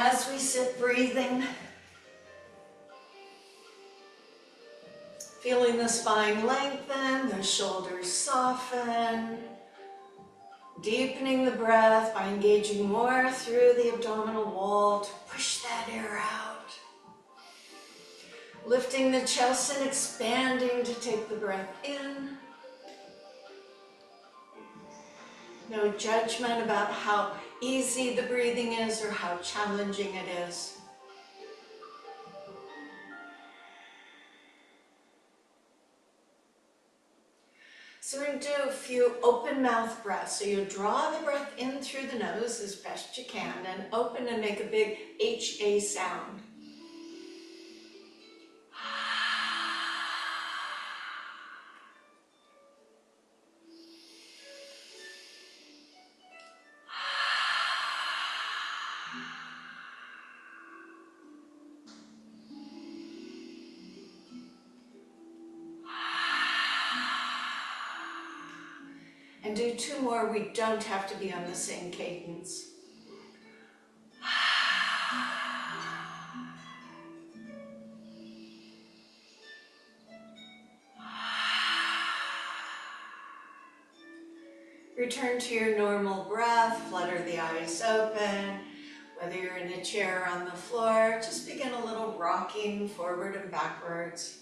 As we sit breathing, feeling the spine lengthen, the shoulders soften, deepening the breath by engaging more through the abdominal wall to push that air out. Lifting the chest and expanding to take the breath in. No judgment about how easy the breathing is or how challenging it is. So we're going to do a few open mouth breaths. So you draw the breath in through the nose as best you can and open and make a big HA sound. And do two more. We don't have to be on the same cadence. Return to your normal breath, flutter the eyes open. Whether you're in a chair or on the floor, just begin a little rocking forward and backwards.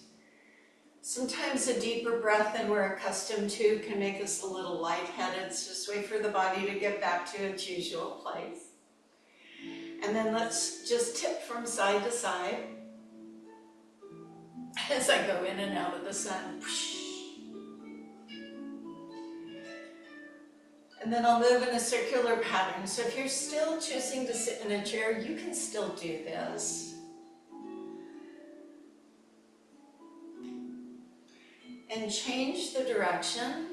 Sometimes a deeper breath than we're accustomed to can make us a little lightheaded, so just wait for the body to get back to its usual place. And then let's just tip from side to side as I go in and out of the sun. And then I'll move in a circular pattern. So if you're still choosing to sit in a chair, you can still do this. And change the direction.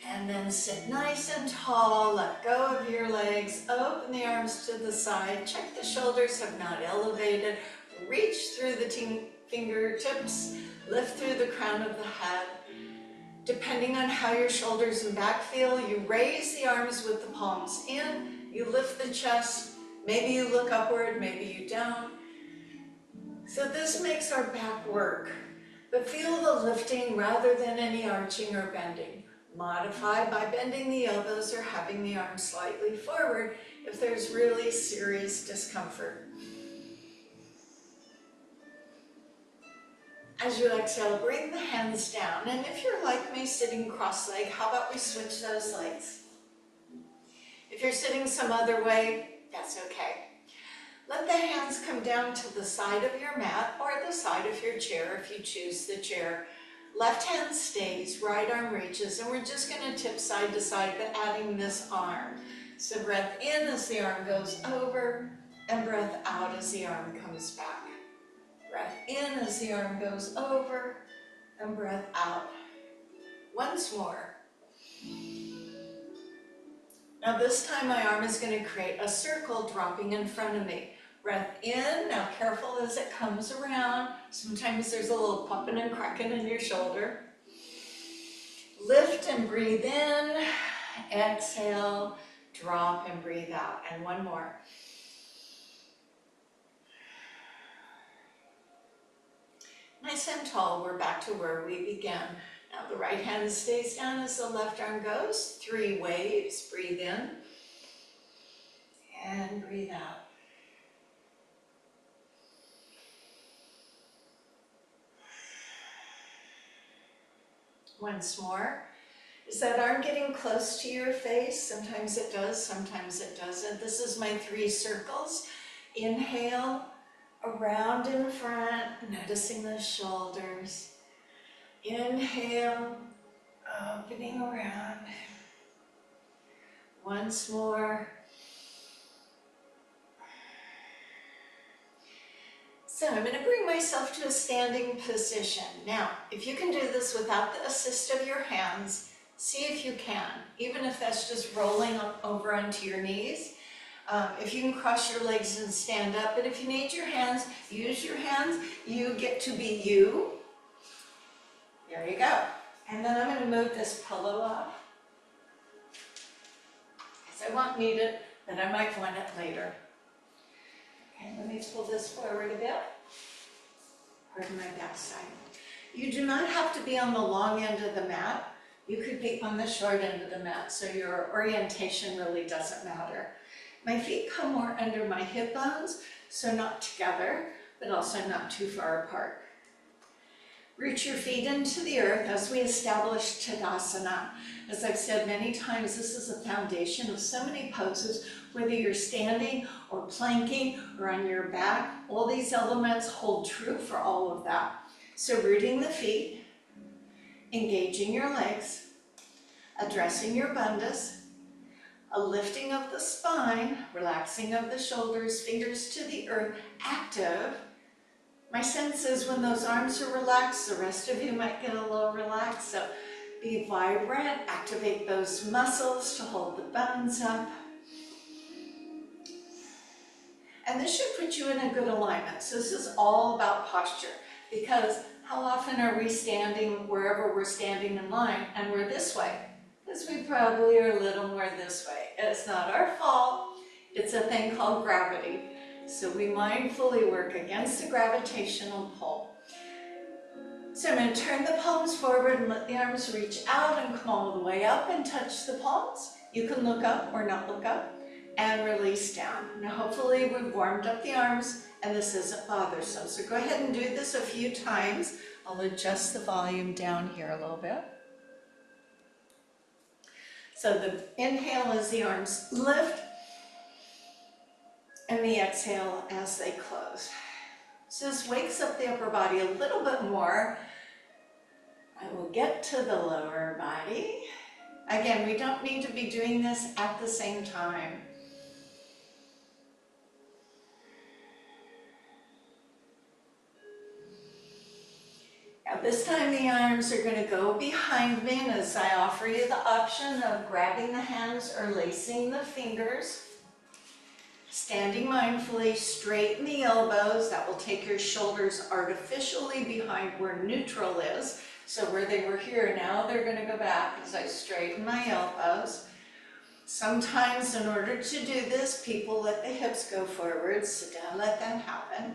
And then sit nice and tall, let go of your legs, open the arms to the side, check the shoulders have not elevated, reach through the fingertips, lift through the crown of the head. Depending on how your shoulders and back feel, you raise the arms with the palms in, you lift the chest. Maybe you look upward, maybe you don't. So this makes our back work, but feel the lifting rather than any arching or bending. Modify by bending the elbows or having the arms slightly forward if there's really serious discomfort. As you exhale, bring the hands down. And if you're like me, sitting cross-legged, how about we switch those legs? If you're sitting some other way, that's okay. Let the hands come down to the side of your mat or the side of your chair if you choose the chair. Left hand stays, right arm reaches, and we're just going to tip side to side, but adding this arm. So breath in as the arm goes over, and breath out as the arm comes back. Breath in as the arm goes over, and breath out. Once more. Now this time my arm is going to create a circle dropping in front of me. Breath in, now careful as it comes around. Sometimes there's a little popping and cracking in your shoulder. Lift and breathe in, exhale, drop and breathe out. And one more. Nice and tall, we're back to where we began. Now the right hand stays down as the left arm goes. 3 waves, breathe in and breathe out. Once more. Is that arm getting close to your face? Sometimes it does, sometimes it doesn't. This is my 3 circles. Inhale, around in front, noticing the shoulders. Inhale, opening around. Once more. So I'm going to bring myself to a standing position. Now, if you can do this without the assist of your hands, see if you can, even if that's just rolling over onto your knees. If you can cross your legs and stand up, but if you need your hands, use your hands. You get to be you. There you go. And then I'm going to move this pillow up, because I won't need it, but I might want it later. Okay, let me pull this forward a bit. Pardon my backside. You do not have to be on the long end of the mat. You could be on the short end of the mat, so your orientation really doesn't matter. My feet come more under my hip bones, so not together, but also not too far apart. Root your feet into the earth as we establish Tadasana. As I've said many times, this is the foundation of so many poses, whether you're standing or planking or on your back. All these elements hold true for all of that. So rooting the feet, engaging your legs, addressing your bandhas, a lifting of the spine, relaxing of the shoulders, fingers to the earth, active. My sense is when those arms are relaxed, the rest of you might get a little relaxed. So be vibrant, activate those muscles to hold the bones up. And this should put you in a good alignment. So this is all about posture, because how often are we standing wherever we're standing in line and we're this way? Because we probably are a little more this way. It's not our fault. It's a thing called gravity. So we mindfully work against the gravitational pull. So I'm going to turn the palms forward and let the arms reach out and come all the way up and touch the palms. You can look up or not look up and release down. Now hopefully we've warmed up the arms and this isn't bothersome. So go ahead and do this a few times. I'll adjust the volume down here a little bit. So the inhale as the arms lift, and the exhale as they close. So this wakes up the upper body a little bit more. I will get to the lower body. Again, we don't need to be doing this at the same time. Now this time the arms are going to go behind me, and as I offer you the option of grabbing the hands or lacing the fingers, standing mindfully, straighten the elbows. That will take your shoulders artificially behind where neutral is. So where they were here, now they're going to go back as I straighten my elbows. Sometimes in order to do this, people let the hips go forward. Sit down, let that happen.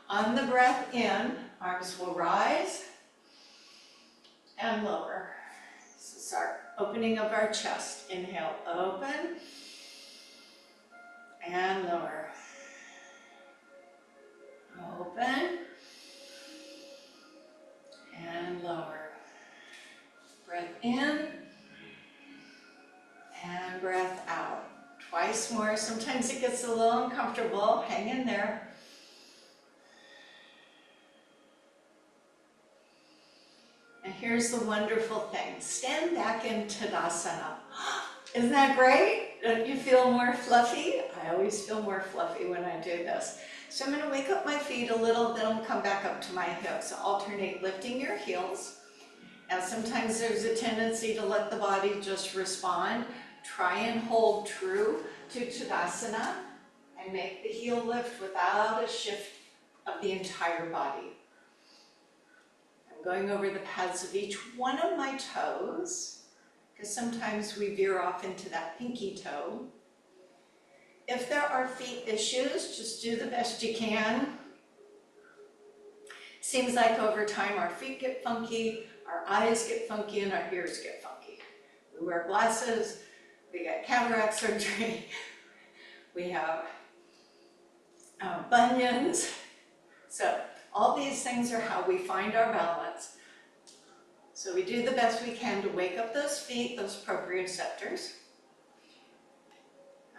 On the breath in, arms will rise and lower. This is our opening of our chest. Inhale, open. And lower. Open. And lower. Breath in. And breath out. Twice more. Sometimes it gets a little uncomfortable. Hang in there. And here's the wonderful thing. Stand back in Tadasana. Isn't that great? Don't you feel more fluffy? I always feel more fluffy when I do this. So I'm going to wake up my feet a little, then I'll come back up to my hips. Alternate lifting your heels. Now sometimes there's a tendency to let the body just respond. Try and hold true to Tadasana and make the heel lift without a shift of the entire body. I'm going over the pads of each one of my toes, because sometimes we veer off into that pinky toe. If there are feet issues, just do the best you can. Seems like over time our feet get funky, our eyes get funky, and our ears get funky. We wear glasses, we get cataract surgery, we have bunions. So all these things are how we find our balance. So we do the best we can to wake up those feet, those proprioceptors.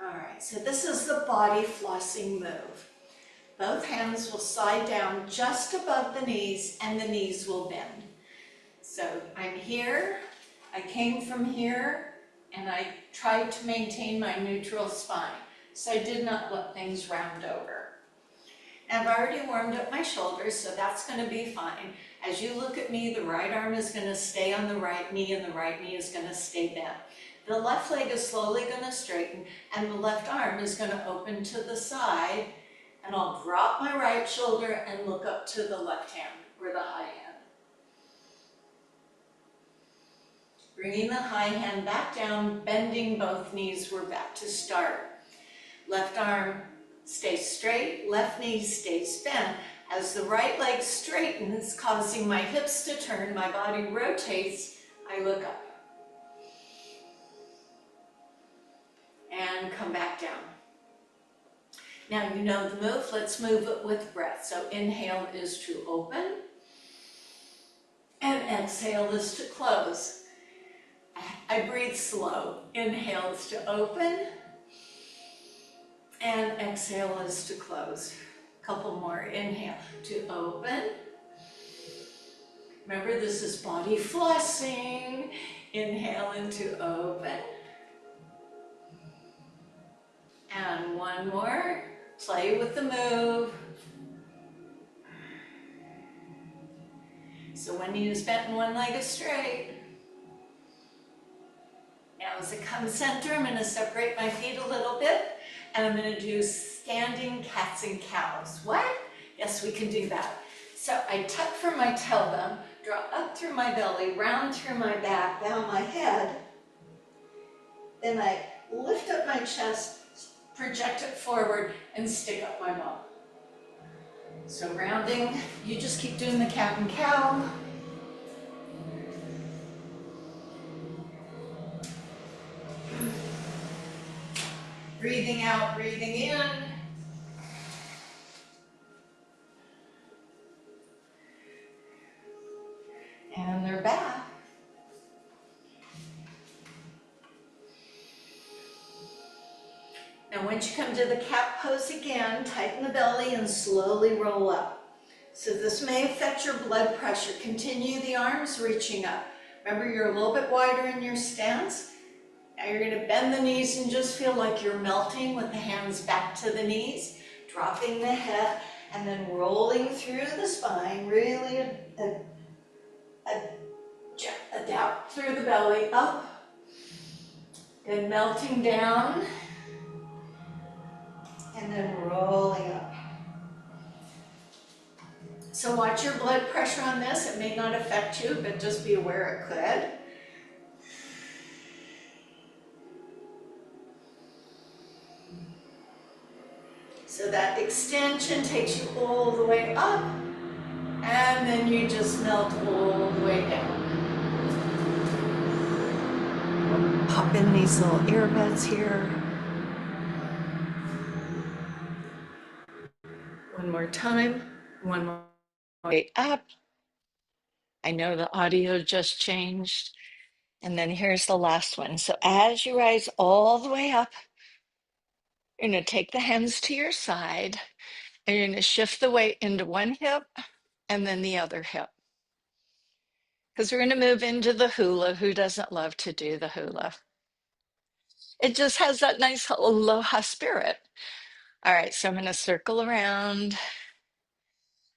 All right, so this is the body flossing move. Both hands will slide down just above the knees and the knees will bend. So I'm here, I came from here, and I tried to maintain my neutral spine. So I did not let things round over. Now I've already warmed up my shoulders, so that's going to be fine. As you look at me, the right arm is going to stay on the right knee and the right knee is going to stay bent. The left leg is slowly going to straighten and the left arm is going to open to the side, and I'll drop my right shoulder and look up to the left hand or the high hand. Bringing the high hand back down, bending both knees, we're back to start. Left arm stays straight, left knee stays bent. As the right leg straightens, causing my hips to turn, my body rotates, I look up. And come back down. Now you know the move, let's move it with breath. So inhale is to open, and exhale is to close. I breathe slow. Inhale is to open, and exhale is to close. Couple more. Inhale to open. Remember, this is body flossing. Inhale into open. And one more. Play with the move. So one knee is bent and one leg is straight. Now as I come center, I'm going to separate my feet a little bit, and I'm going to do standing cats and cows. What? Yes, we can do that. So I tuck from my tailbone, draw up through my belly, round through my back, down my head. Then I lift up my chest, project it forward, and stick up my bum. So rounding, you just keep doing the cat and cow. Breathing out, breathing in. And they're back. Now once you come to the cat pose again, tighten the belly and slowly roll up. So this may affect your blood pressure. Continue the arms reaching up. Remember, you're a little bit wider in your stance. Now you're going to bend the knees and just feel like you're melting with the hands back to the knees, dropping the head, and then rolling through the spine, really adapt through the belly, up, and melting down, and then rolling up. So watch your blood pressure on this. It may not affect you, but just be aware it could. So that extension takes you all the way up, and then you just melt all the way down. We'll pop in these little earbuds here. One more time, one more way up. I know the audio just changed. And then here's the last one. So as you rise all the way up, you're going to take the hands to your side, and you're going to shift the weight into one hip and then the other hip. Because we're going to move into the hula. Who doesn't love to do the hula? It just has that nice aloha spirit. All right, so I'm going to circle around.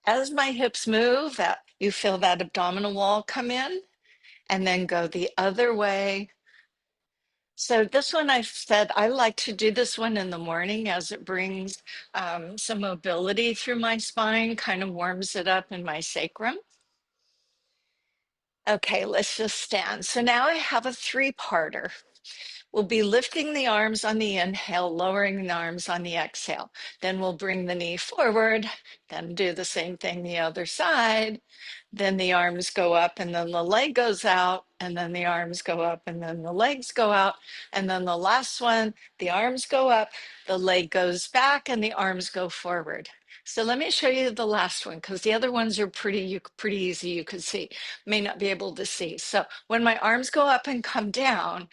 As my hips move, that you feel that abdominal wall come in, and then go the other way. So this one, I said I like to do this one in the morning, as it brings some mobility through my spine, kind of warms it up in my sacrum. Okay, let's just stand. So now I have a three-parter. We'll be lifting the arms on the inhale, lowering the arms on the exhale. Then we'll bring the knee forward, then do the same thing the other side. Then the arms go up, and then the leg goes out, and then the arms go up, and then the legs go out. And then the last one, the arms go up, the leg goes back, and the arms go forward. So let me show you the last one, because the other ones are pretty easy. You could see, may not be able to see. So when my arms go up and come down,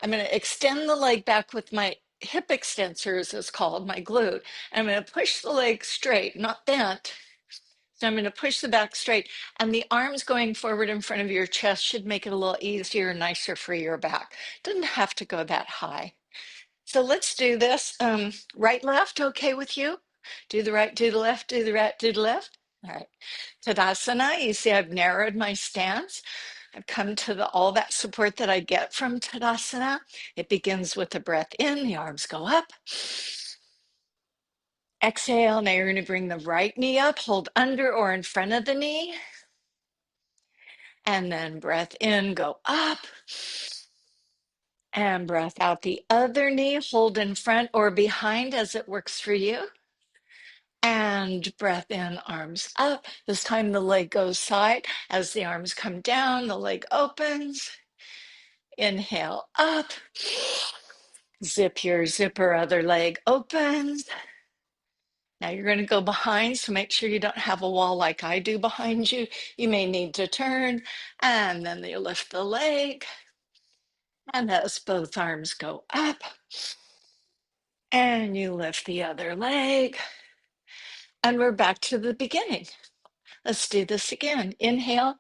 I'm going to extend the leg back with my hip extensors, it's called, my glute. And I'm going to push the leg straight, not bent. So I'm going to push the back straight, and the arms going forward in front of your chest should make it a little easier, nicer for your back. Doesn't have to go that high. So let's do this. Right, left, okay with you? Do the right, do the left, do the right, do the left. All right. Tadasana, you see I've narrowed my stance. I've come to all that support that I get from Tadasana. It begins with the breath in, the arms go up. Exhale, now you're going to bring the right knee up, hold under or in front of the knee. And then breath in, go up. And breath out the other knee, hold in front or behind as it works for you. And breath in, arms up. This time the leg goes side. As the arms come down, the leg opens. Inhale up. Zip your zipper, other leg opens. Now you're going to go behind, so make sure you don't have a wall like I do behind you. You may need to turn, and then you lift the leg. And as both arms go up, and you lift the other leg. And we're back to the beginning. Let's do this again. Inhale,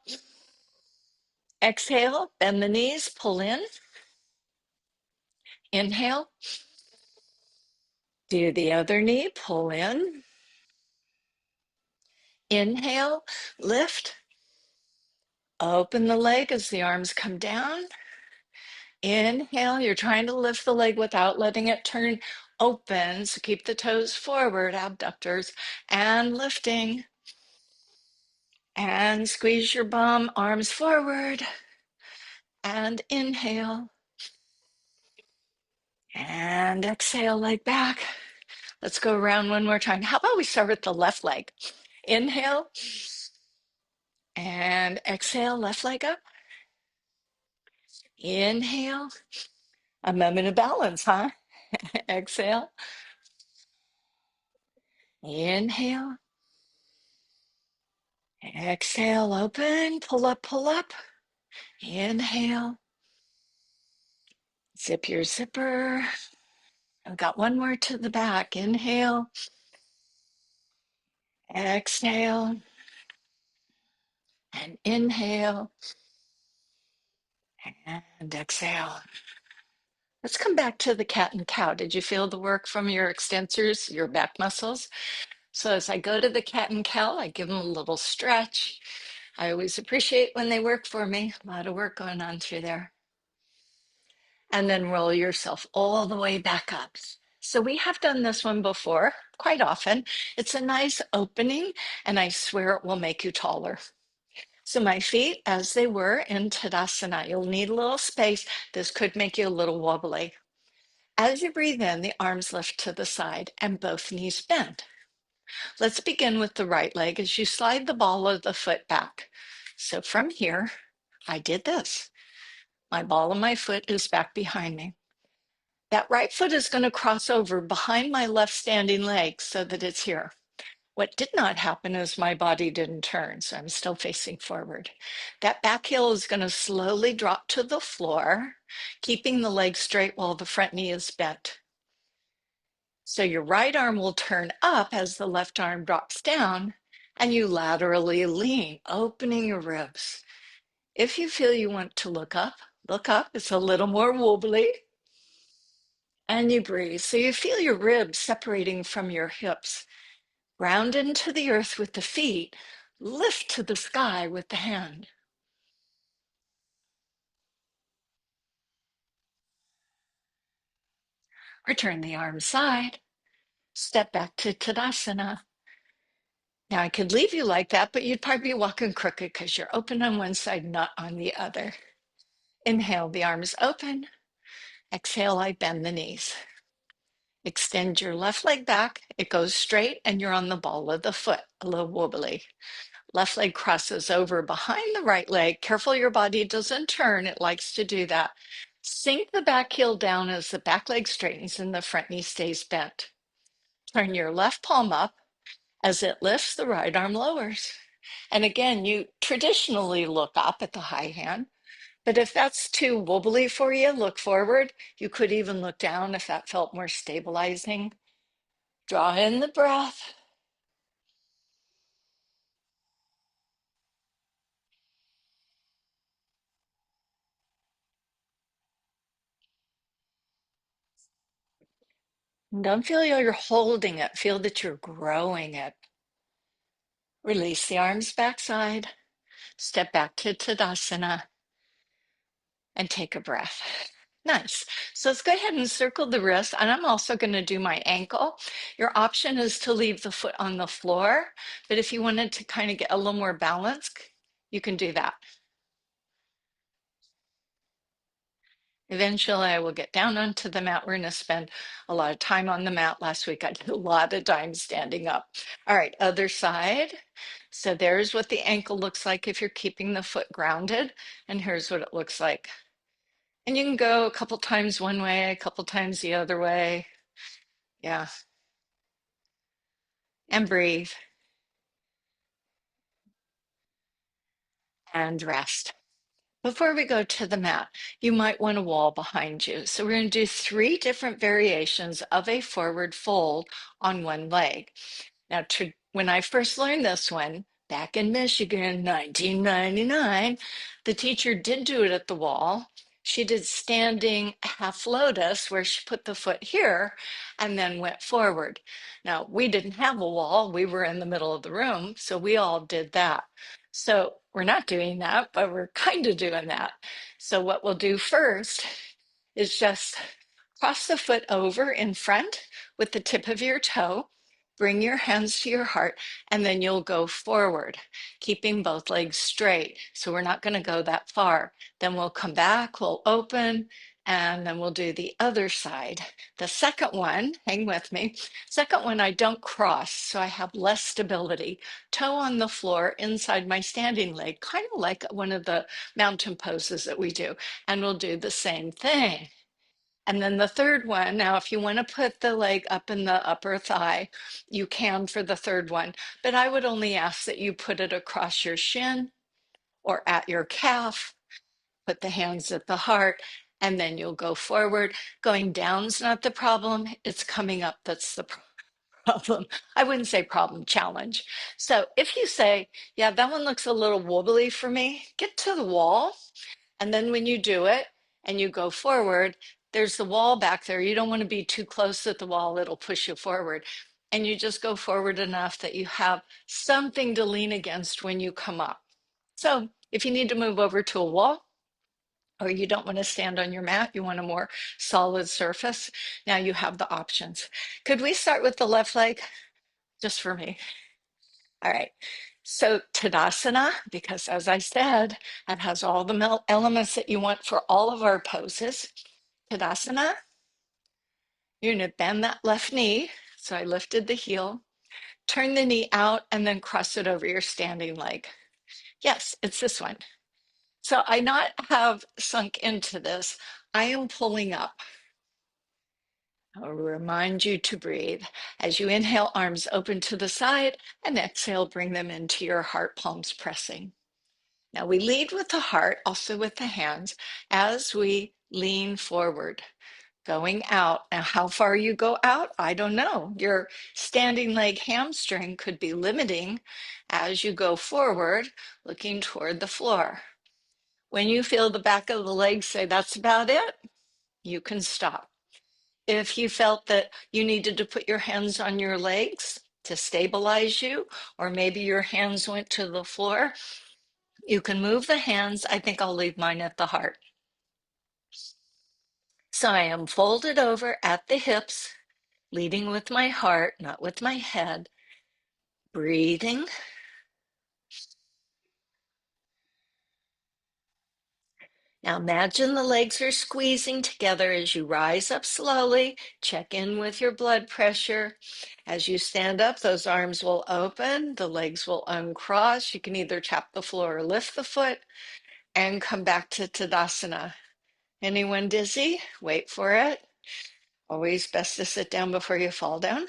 exhale, bend the knees, pull in. Inhale, do the other knee, pull in. Inhale, lift, open the leg as the arms come down. Inhale, you're trying to lift the leg without letting it turn open. So keep the toes forward, abductors, and lifting. And squeeze your bum, arms forward. And inhale. And exhale, leg back. Let's go around one more time. How about we start with the left leg? Inhale. And exhale, left leg up. Inhale. A moment of balance, huh? Exhale. Inhale. Exhale, open, pull up, pull up. Inhale. Zip your zipper. I've got one more to the back. Inhale. Exhale. And inhale. And exhale. Let's come back to the cat and cow. Did you feel the work from your extensors, your back muscles? So as I go to the cat and cow, I give them a little stretch. I always appreciate when they work for me. A lot of work going on through there. And then roll yourself all the way back up. So we have done this one before, quite often. It's a nice opening, and I swear it will make you taller. So my feet, as they were in Tadasana, you'll need a little space. This could make you a little wobbly. As you breathe in, the arms lift to the side and both knees bend. Let's begin with the right leg as you slide the ball of the foot back. So from here, I did this. My ball of my foot is back behind me. That right foot is going to cross over behind my left standing leg so that it's here. What did not happen is my body didn't turn, so I'm still facing forward. That back heel is going to slowly drop to the floor, keeping the leg straight while the front knee is bent. So your right arm will turn up as the left arm drops down, and you laterally lean, opening your ribs. If you feel you want to look up. It's a little more wobbly. And you breathe. So you feel your ribs separating from your hips. Ground into the earth with the feet. Lift to the sky with the hand. Return the arm side. Step back to Tadasana. Now I could leave you like that, but you'd probably be walking crooked because you're open on one side, not on the other. Inhale, the arms open. Exhale, I bend the knees. Extend your left leg back. It goes straight and you're on the ball of the foot, a little wobbly. Left leg crosses over behind the right leg. Careful your body doesn't turn. It likes to do that. Sink the back heel down as the back leg straightens and the front knee stays bent. Turn your left palm up. As it lifts, the right arm lowers. And again, you traditionally look up at the high hand. But if that's too wobbly for you, look forward. You could even look down if that felt more stabilizing. Draw in the breath. And don't feel you're holding it. Feel that you're growing it. Release the arms backside. Step back to Tadasana and take a breath. Nice. So let's go ahead and circle the wrist. And I'm also going to do my ankle. Your option is to leave the foot on the floor. But if you wanted to kind of get a little more balance, you can do that. Eventually, I will get down onto the mat. We're going to spend a lot of time on the mat. Last week, I did a lot of time standing up. All right, other side. So there's what the ankle looks like if you're keeping the foot grounded. And here's what it looks like. And you can go a couple times one way, a couple times the other way. Yeah. And breathe and rest. Before we go to the mat, you might want a wall behind you. So we're going to do 3 different variations of a forward fold on one leg. Now, when I first learned this one back in Michigan, 1999, the teacher did do it at the wall. She did standing half lotus where she put the foot here and then went forward. Now, we didn't have a wall. We were in the middle of the room, so we all did that. So we're not doing that, but we're kind of doing that. So what we'll do first is just cross the foot over in front with the tip of your toe. Bring your hands to your heart, and then you'll go forward, keeping both legs straight. So we're not going to go that far. Then we'll come back, we'll open, and then we'll do the other side. The second one, hang with me, second one I don't cross, so I have less stability. Toe on the floor inside my standing leg, kind of like one of the mountain poses that we do. And we'll do the same thing. And then the third one, now if you want to put the leg up in the upper thigh, you can for the third one, but I would only ask that you put it across your shin or at your calf, put the hands at the heart, and then you'll go forward. Going down's not the problem, it's coming up that's the problem. I wouldn't say problem, challenge. So if you say, yeah, that one looks a little wobbly for me, get to the wall, and then when you do it and you go forward, there's the wall back there. You don't want to be too close to the wall, it'll push you forward. And you just go forward enough that you have something to lean against when you come up. So if you need to move over to a wall, or you don't want to stand on your mat, you want a more solid surface, now you have the options. Could we start with the left leg? Just for me. All right. So Tadasana, because as I said, it has all the elements that you want for all of our poses. Tadasana, you're going to bend that left knee. So I lifted the heel, turn the knee out, and then cross it over your standing leg. Yes, it's this one. So I not have sunk into this. I am pulling up. I'll remind you to breathe. As you inhale, arms open to the side, and exhale, bring them into your heart, palms pressing. Now we lead with the heart, also with the hands, as we lean forward, going out. Now, how far you go out, I don't know. Your standing leg hamstring could be limiting as you go forward, looking toward the floor. When you feel the back of the leg say, that's about it, you can stop. If you felt that you needed to put your hands on your legs to stabilize you, or maybe your hands went to the floor, you can move the hands. I think I'll leave mine at the heart. So I am folded over at the hips, leading with my heart, not with my head. Breathing. Now imagine the legs are squeezing together as you rise up slowly. Check in with your blood pressure. As you stand up, those arms will open, the legs will uncross. You can either tap the floor or lift the foot and come back to Tadasana. Anyone dizzy? Wait for it. Always best to sit down before you fall down.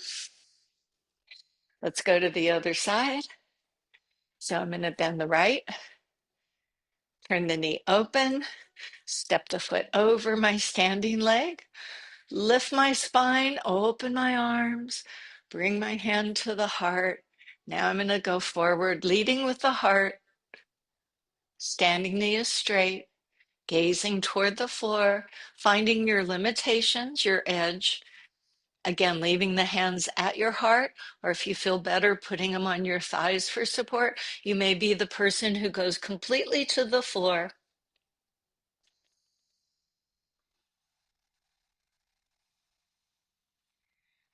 Let's go to the other side. So I'm going to bend the right, turn the knee open, step the foot over my standing leg, lift my spine, open my arms, bring my hand to the heart. Now I'm going to go forward, leading with the heart, standing knee is straight, gazing toward the floor, finding your limitations, your edge. Again, leaving the hands at your heart, or if you feel better, putting them on your thighs for support. You may be the person who goes completely to the floor.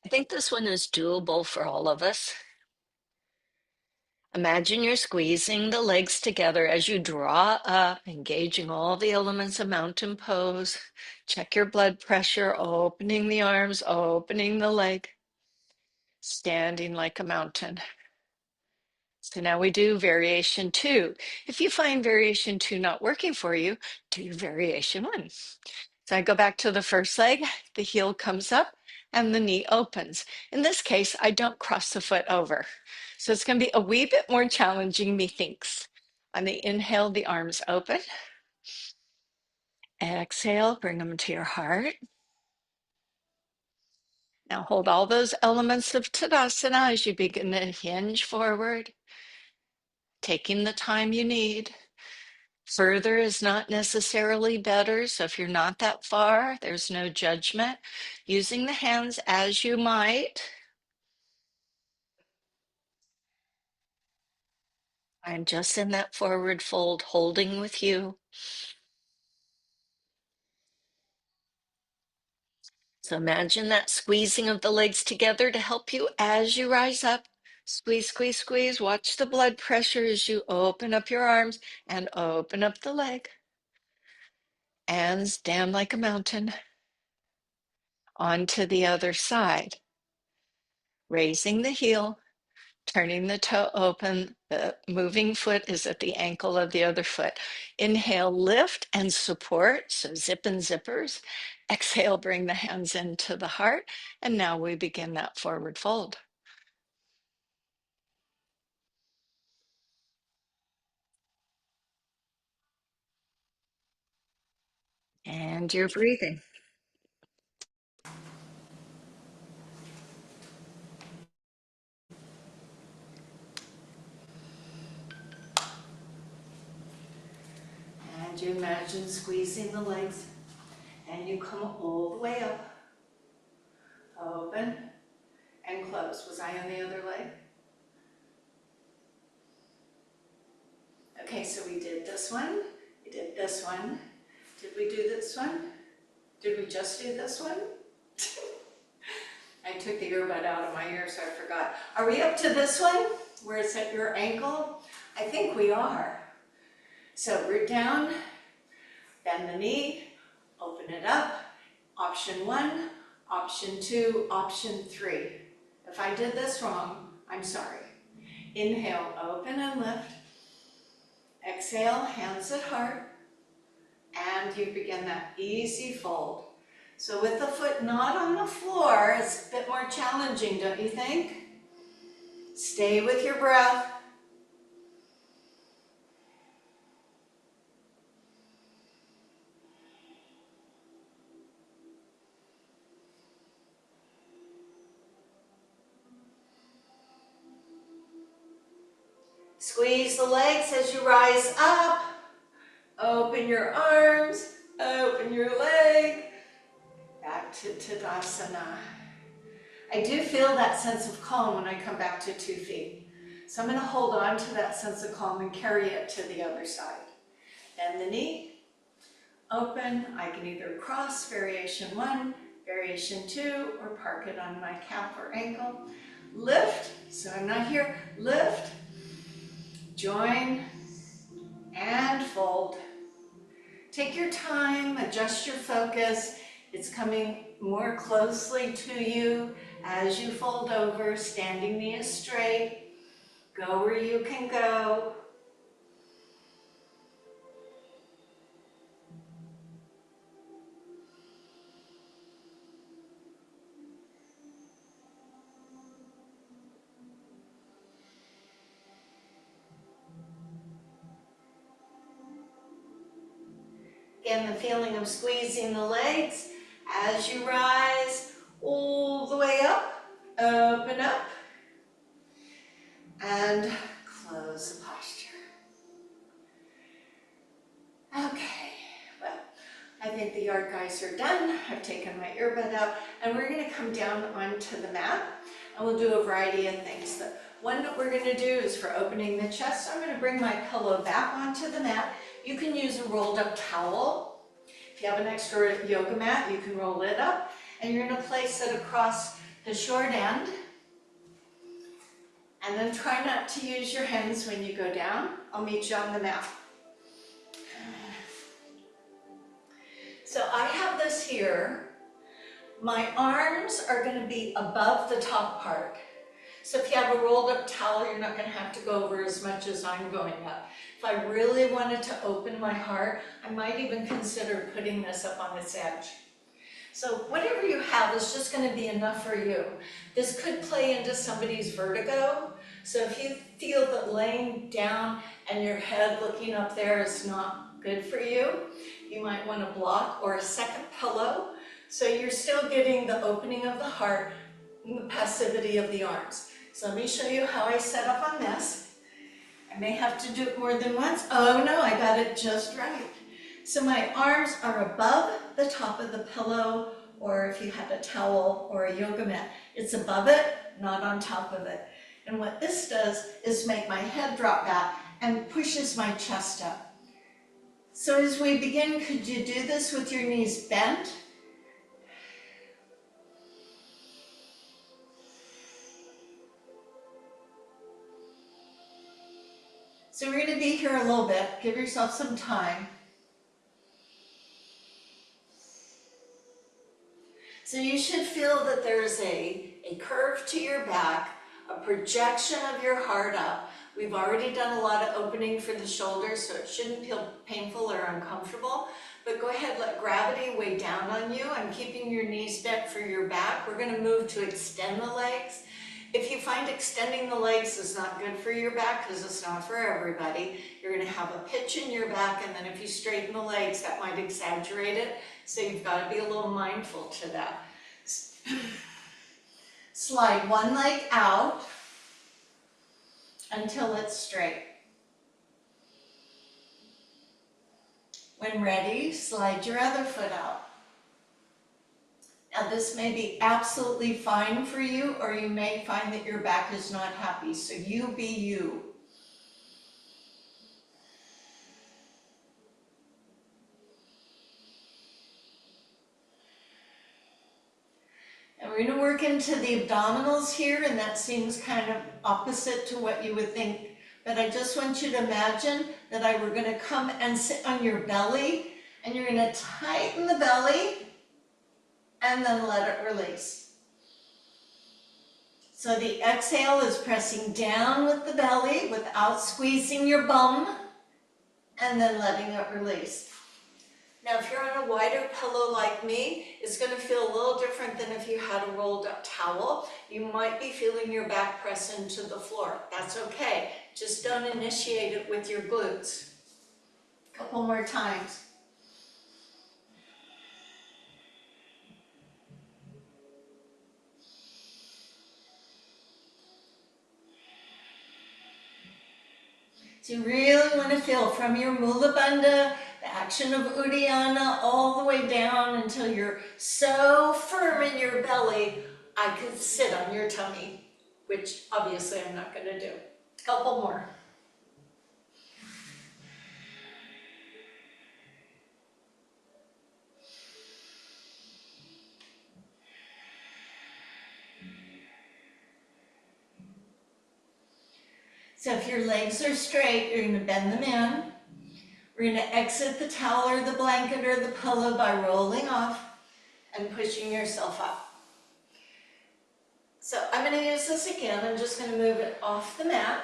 I think this one is doable for all of us. Imagine you're squeezing the legs together as you draw up, engaging all the elements of mountain pose. Check your blood pressure, opening the arms, opening the leg, standing like a mountain. So now we do variation 2. If you find variation 2 not working for you, do variation 1. So I go back to the first leg, the heel comes up and the knee opens. In this case, I don't cross the foot over. So it's going to be a wee bit more challenging, methinks. On the inhale, the arms open. Exhale, bring them to your heart. Now hold all those elements of Tadasana as you begin to hinge forward, taking the time you need. Further is not necessarily better, so if you're not that far, there's no judgment. Using the hands as you might. I'm just in that forward fold, holding with you. So imagine that squeezing of the legs together to help you as you rise up. Squeeze, squeeze, squeeze. Watch the blood pressure as you open up your arms and open up the leg. And stand like a mountain. Onto the other side. Raising the heel, turning the toe open. The moving foot is at the ankle of the other foot. Inhale, lift and support. So zip and zippers. Exhale, bring the hands into the heart. And now we begin that forward fold. And you're breathing. And you imagine squeezing the legs and you come all the way up. Open and close. Was I on the other leg? Okay, so we did this one. We did this one. Did we do this one? Did we just do this one? I took the earbud out of my ear, so I forgot. Are we up to this one, where it's at your ankle? I think we are. So root down, bend the knee, open it up. Option 1, option 2, option 3. If I did this wrong, I'm sorry. Inhale, open and lift. Exhale, hands at heart. And you begin that easy fold. So with the foot not on the floor, it's a bit more challenging, don't you think? Stay with your breath. Squeeze the legs as you rise up. Open your arms, open your leg. Back to Tadasana. I do feel that sense of calm when I come back to 2 feet. So I'm going to hold on to that sense of calm and carry it to the other side. Bend the knee, open. I can either cross variation 1, variation 2, or park it on my calf or ankle. Lift, so I'm not here. Lift, join, and fold. Take your time, adjust your focus. It's coming more closely to you as you fold over, standing knee is straight. Go where you can go. Again, the feeling of squeezing the legs as you rise all the way up. Open up and close the posture. Okay, well, I think the yard guys are done. I've taken my earbud out and we're going to come down onto the mat and we'll do a variety of things. The one that we're going to do is for opening the chest. I'm going to bring my pillow back onto the mat. You can use a rolled up towel. If you have an extra yoga mat, you can roll it up and you're going to place it across the short end And then try not to use your hands when you go down. I'll meet you on the mat. So I have this here. My arms are going to be above the top part. So if you have a rolled up towel, you're not going to have to go over as much as I'm going up. If I really wanted to open my heart, I might even consider putting this up on its edge. So whatever you have is just going to be enough for you. This could play into somebody's vertigo. So if you feel that laying down and your head looking up there is not good for you, you might want a block or a second pillow. So you're still getting the opening of the heart and the passivity of the arms. So let me show you how I set up on this. I may have to do it more than once. Oh no, I got it just right. So my arms are above the top of the pillow, or if you had a towel or a yoga mat, it's above it, not on top of it. And what this does is make my head drop back and pushes my chest up. So as we begin, could you do this with your knees bent? So we're going to be here a little bit. Give yourself some time. So you should feel that there's a curve to your back, a projection of your heart up. We've already done a lot of opening for the shoulders, so it shouldn't feel painful or uncomfortable. But go ahead, let gravity weigh down on you. I'm keeping your knees bent for your back. We're going to move to extend the legs. If you find extending the legs is not good for your back, because it's not for everybody, you're going to have a pitch in your back, and then if you straighten the legs, that might exaggerate it. So you've got to be a little mindful to that. Slide one leg out until it's straight. When ready, slide your other foot out. Now this may be absolutely fine for you, or you may find that your back is not happy, so you be you. And we're going to work into the abdominals here, and that seems kind of opposite to what you would think, but I just want you to imagine that we're going to come and sit on your belly, and you're going to tighten the belly, and then let it release. So the exhale is pressing down with the belly without squeezing your bum, and then letting it release. Now if you're on a wider pillow like me, it's going to feel a little different than if you had a rolled up towel. You might be feeling your back press into the floor. That's okay. Just don't initiate it with your glutes. A couple more times. So you really want to feel from your Mula Bandha, the action of Uddiyana, all the way down until you're so firm in your belly, I could sit on your tummy, which obviously I'm not going to do. Couple more. So if your legs are straight, you're going to bend them in. We're going to exit the towel or the blanket or the pillow by rolling off and pushing yourself up. So I'm going to use this again. I'm just going to move it off the mat.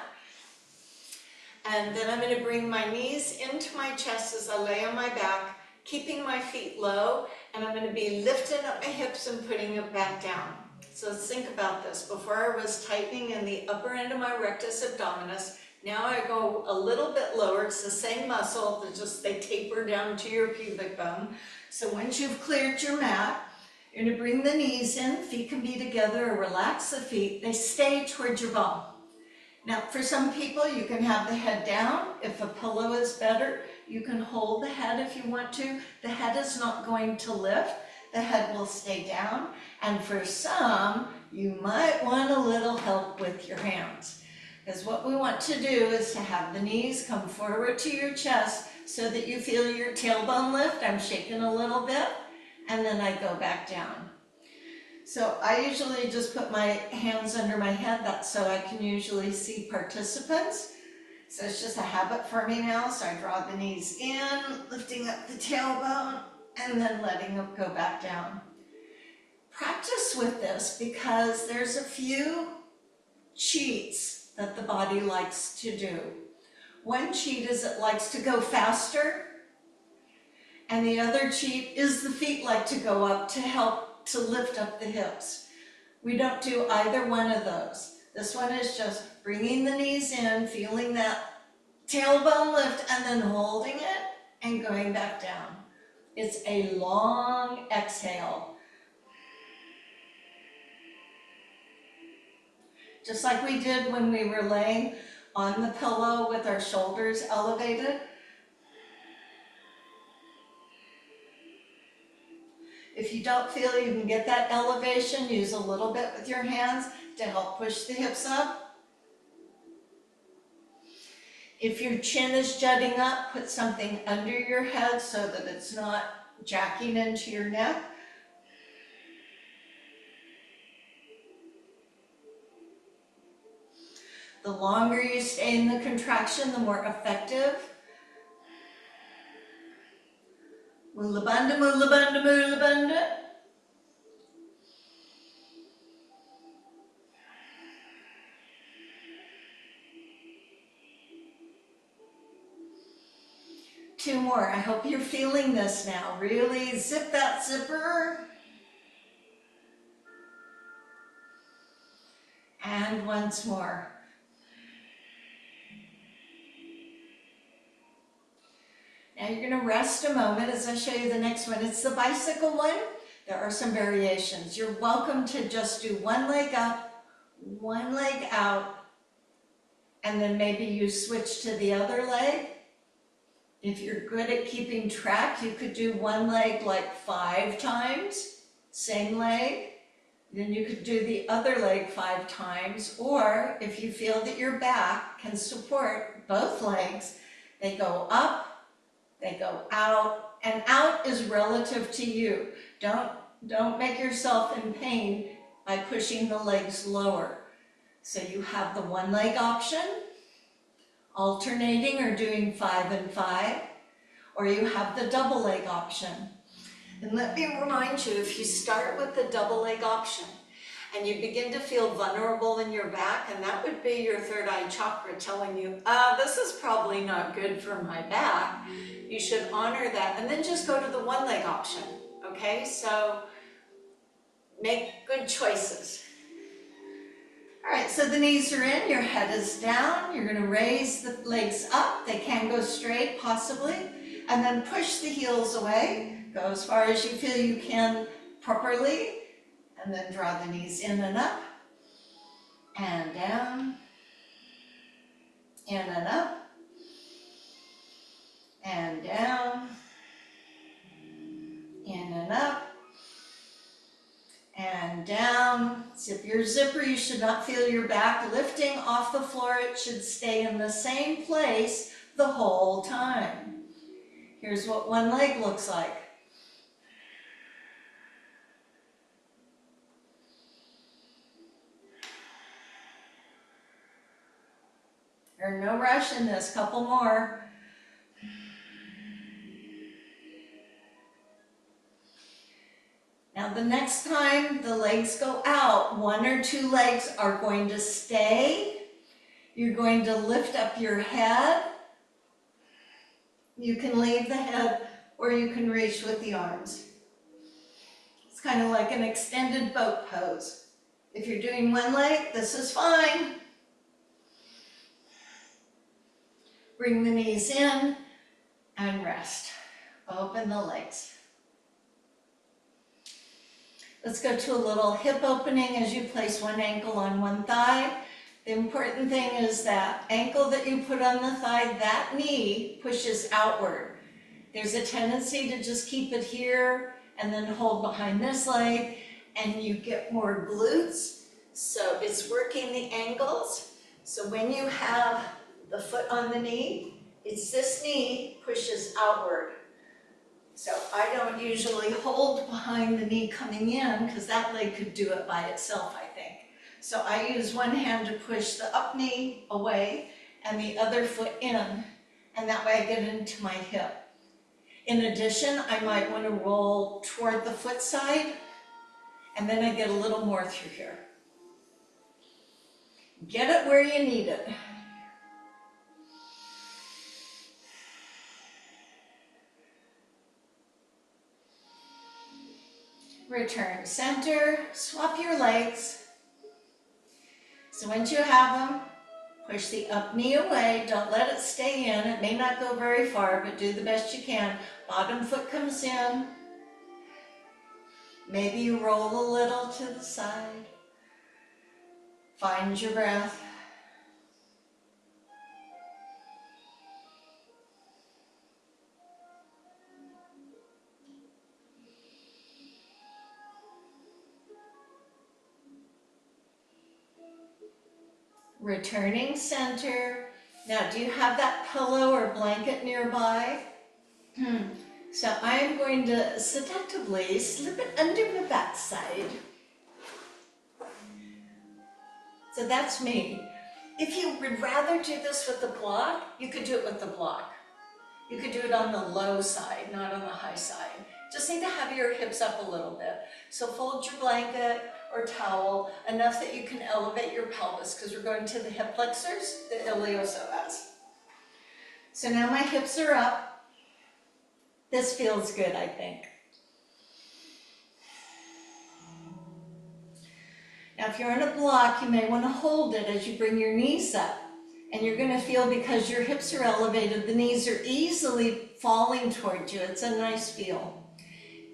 And then I'm going to bring my knees into my chest as I lay on my back, keeping my feet low, and I'm going to be lifting up my hips and putting it back down. So think about this. Before I was tightening in the upper end of my rectus abdominis. Now I go a little bit lower. It's the same muscle, they taper down to your pubic bone. So once you've cleared your mat, you're going to bring the knees in. Feet can be together, or relax the feet. They stay towards your bum. Now for some people, you can have the head down. If a pillow is better, you can hold the head if you want to. The head is not going to lift. The head will stay down. And for some, you might want a little help with your hands. Because what we want to do is to have the knees come forward to your chest so that you feel your tailbone lift. I'm shaking a little bit, and then I go back down. So I usually just put my hands under my head, that's so I can usually see participants. So it's just a habit for me now. So I draw the knees in, lifting up the tailbone, and then letting them go back down. Practice with this because there's a few cheats that the body likes to do. One cheat is it likes to go faster, and the other cheat is the feet like to go up to help to lift up the hips. We don't do either one of those. This one is just bringing the knees in, feeling that tailbone lift, and then holding it and going back down. It's a long exhale. Just like we did when we were laying on the pillow with our shoulders elevated. If you don't feel you can get that elevation, use a little bit with your hands to help push the hips up. If your chin is jutting up, put something under your head so that it's not jacking into your neck. The longer you stay in the contraction, the more effective. Mula bandha, mula bandha, mula bandha. Two more. I hope you're feeling this now. Really zip that zipper. And once more. Now you're going to rest a moment as I show you the next one. It's the bicycle one. There are some variations. You're welcome to just do one leg up, one leg out, and then maybe you switch to the other leg. If you're good at keeping track, you could do one leg like 5 times, same leg. Then you could do the other leg 5 times, or if you feel that your back can support both legs, they go up, they go out, and out is relative to you. Don't make yourself in pain by pushing the legs lower. So you have the one leg option, alternating or doing 5 and 5, or you have the double leg option. And let me remind you, if you start with the double leg option and you begin to feel vulnerable in your back, and that would be your third eye chakra telling you, this is probably not good for my back, you should honor that and then just go to the one leg option, okay? So make good choices. All right, so the knees are in, your head is down, you're gonna raise the legs up, they can go straight possibly, and then push the heels away, go as far as you feel you can properly, and then draw the knees in and up, and down, in and up, and down, in and up, and down. Zip your zipper. You should not feel your back lifting off the floor. It should stay in the same place the whole time. Here's what one leg looks like. There's no rush in this, couple more. Now the next time the legs go out, 1 or 2 legs are going to stay. You're going to lift up your head. You can leave the head or you can reach with the arms. It's kind of like an extended boat pose. If you're doing one leg, this is fine. Bring the knees in and rest. Open the legs. Let's go to a little hip opening as you place one ankle on one thigh. The important thing is that ankle that you put on the thigh, that knee pushes outward. There's a tendency to just keep it here and then hold behind this leg, and you get more glutes. So it's working the angles. So when you have the foot on the knee, it's this knee pushes outward. So I don't usually hold behind the knee coming in because that leg could do it by itself, I think. So I use one hand to push the up knee away and the other foot in, and that way I get into my hip. In addition, I might want to roll toward the foot side, and then I get a little more through here. Get it where you need it. Return center, swap your legs. So once you have them, push the up knee away, don't let it stay in. It may not go very far, but do the best you can. Bottom foot comes in. Maybe you roll a little to the side. Find your breath. Returning center. Now, do you have that pillow or blanket nearby? So I'm going to seductively slip it under the backside. So that's me. If you would rather do this with the block, you could do it with the block. You could do it on the low side, not on the high side. Just need to have your hips up a little bit. So fold your blanket or towel enough that you can elevate your pelvis because we're going to the hip flexors, the iliopsoas. So now my hips are up. This feels good, I think. Now if you're on a block, you may want to hold it as you bring your knees up. And you're going to feel, because your hips are elevated, the knees are easily falling towards you. It's a nice feel.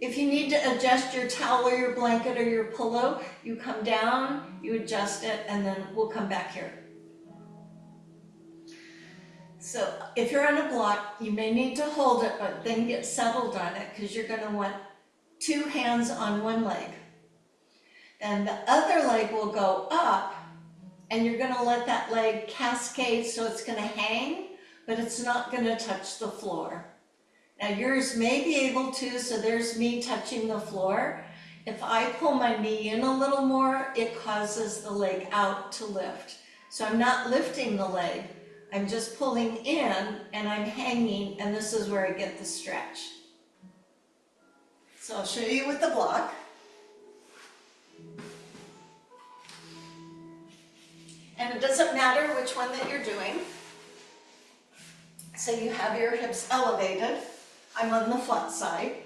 If you need to adjust your towel or your blanket or your pillow, you come down, you adjust it, and then we'll come back here. So if you're on a block, you may need to hold it, but then get settled on it because you're going to want 2 hands on one leg. Then the other leg will go up, and you're going to let that leg cascade, so it's going to hang, but it's not going to touch the floor. Now yours may be able to, so there's me touching the floor. If I pull my knee in a little more, it causes the leg out to lift. So I'm not lifting the leg, I'm just pulling in and I'm hanging, and this is where I get the stretch. So I'll show you with the block. And it doesn't matter which one that you're doing. So you have your hips elevated. I'm on the flat side.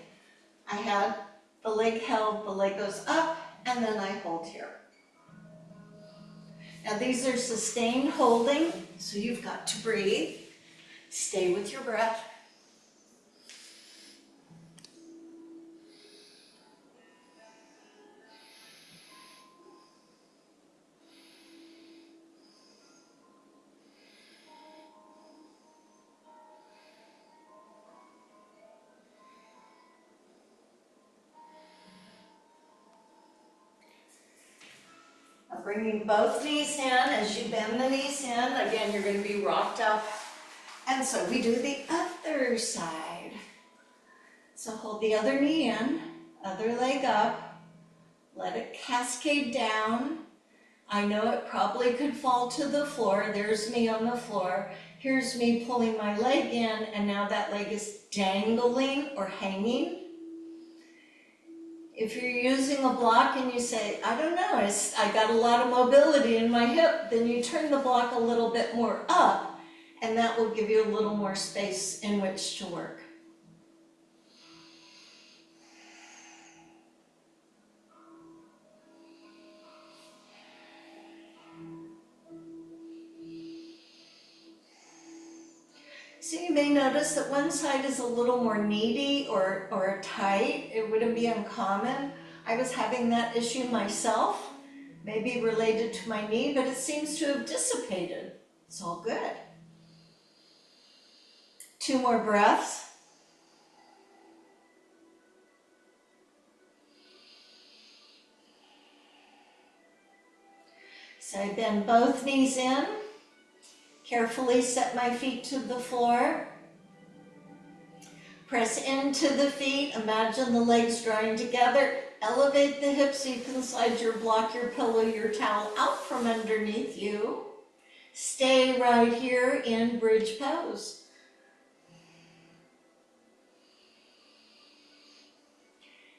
I had the leg held, the leg goes up, and then I hold here. Now these are sustained holding, so you've got to breathe. Stay with your breath. Bringing both knees in. As you bend the knees in, again, you're going to be rocked up. And so we do the other side. So hold the other knee in, other leg up, let it cascade down. I know it probably could fall to the floor. There's me on the floor. Here's me pulling my leg in, and now that leg is dangling or hanging. If you're using a block and you say, I don't know, I got a lot of mobility in my hip, then you turn the block a little bit more up, and that will give you a little more space in which to work. So you may notice that one side is a little more needy or tight. It wouldn't be uncommon. I was having that issue myself, maybe related to my knee, but it seems to have dissipated. It's all good. 2 more breaths. So I bend both knees in. Carefully set my feet to the floor. Press into the feet, imagine the legs drawing together. Elevate the hips so you can slide your block, your pillow, your towel out from underneath you. Stay right here in bridge pose.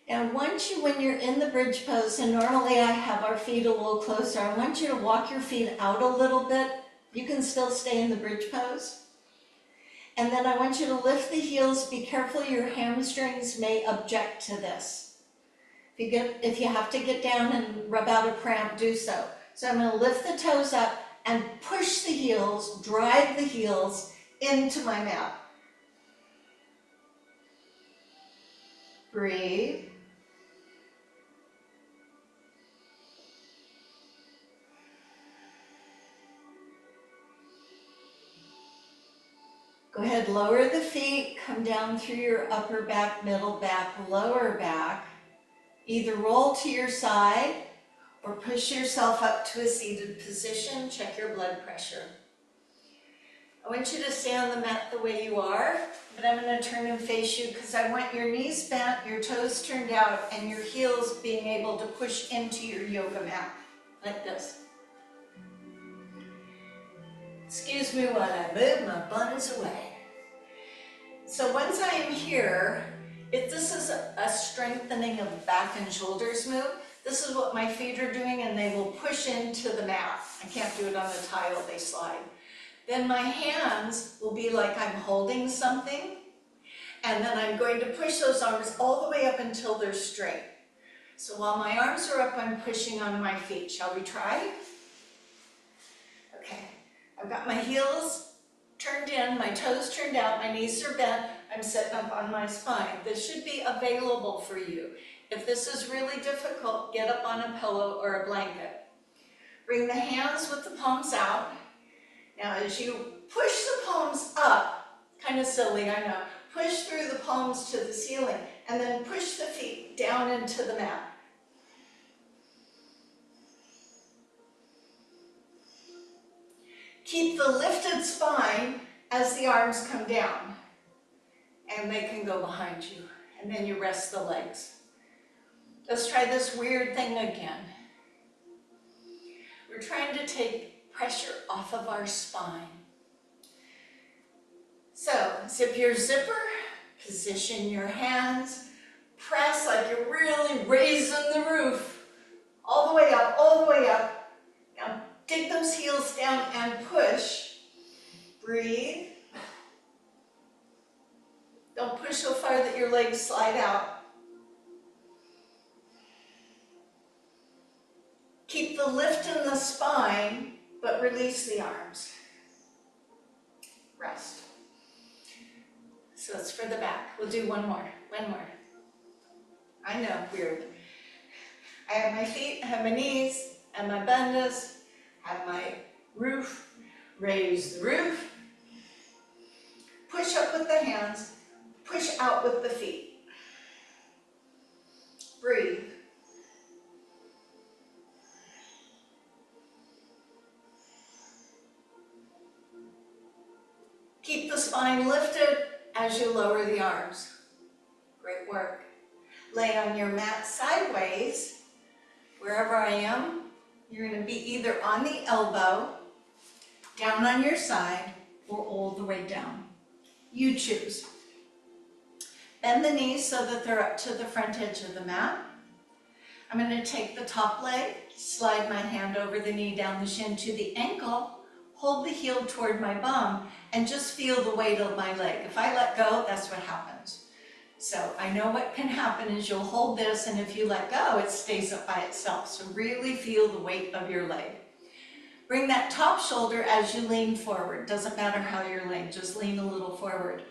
Now when you're in the bridge pose, and normally I have our feet a little closer, I want you to walk your feet out a little bit. You can still stay in the bridge pose. And then I want you to lift the heels. Be careful, your hamstrings may object to this. If you have to get down and rub out a cramp, do so. So I'm going to lift the toes up and push the heels, drive the heels into my mat. Breathe. Go ahead, lower the feet, come down through your upper back, middle back, lower back. Either roll to your side or push yourself up to a seated position. Check your blood pressure. I want you to stay on the mat the way you are, but I'm going to turn and face you because I want your knees bent, your toes turned out, and your heels being able to push into your yoga mat, like this. Excuse me while I move my buns away. So once I am here, this is a strengthening of back and shoulders move. This is what my feet are doing, and they will push into the mat. I can't do it on the tile, they slide. Then my hands will be like I'm holding something, and then I'm going to push those arms all the way up until they're straight. So while my arms are up, I'm pushing on my feet. Shall we try? Okay. I've got my heels turned in, my toes turned out, my knees are bent, I'm sitting up on my spine. This should be available for you. If this is really difficult, get up on a pillow or a blanket. Bring the hands with the palms out. Now as you push the palms up, kind of silly, I know, push through the palms to the ceiling and then push the feet down into the mat. Keep the lifted spine as the arms come down, and they can go behind you, and then you rest the legs. Let's try this weird thing again. We're trying to take pressure off of our spine. So, zip your zipper, position your hands, press like you're really raising the roof, all the way up, all the way up. Now, dig those heels down and push. Breathe. Don't push so far that your legs slide out. Keep the lift in the spine, but release the arms. Rest. So it's for the back. We'll do one more. I know, weird. I have my feet, I have my knees, I have my bandhas, I have my roof. Raise the roof. Push up with the hands. Push out with the feet. Breathe. Keep the spine lifted as you lower the arms. Great work. Lay on your mat sideways. Wherever I am, you're going to be either on the elbow, down on your side, or all the way down. You choose. Bend the knees so that they're up to the front edge of the mat. I'm going to take the top leg, slide my hand over the knee, down the shin to the ankle, hold the heel toward my bum, and just feel the weight of my leg. If I let go, that's what happens. So I know what can happen is you'll hold this, and if you let go, it stays up by itself. So really feel the weight of your leg. Bring that top shoulder as you lean forward. Doesn't matter how you're laying, just lean a little forward.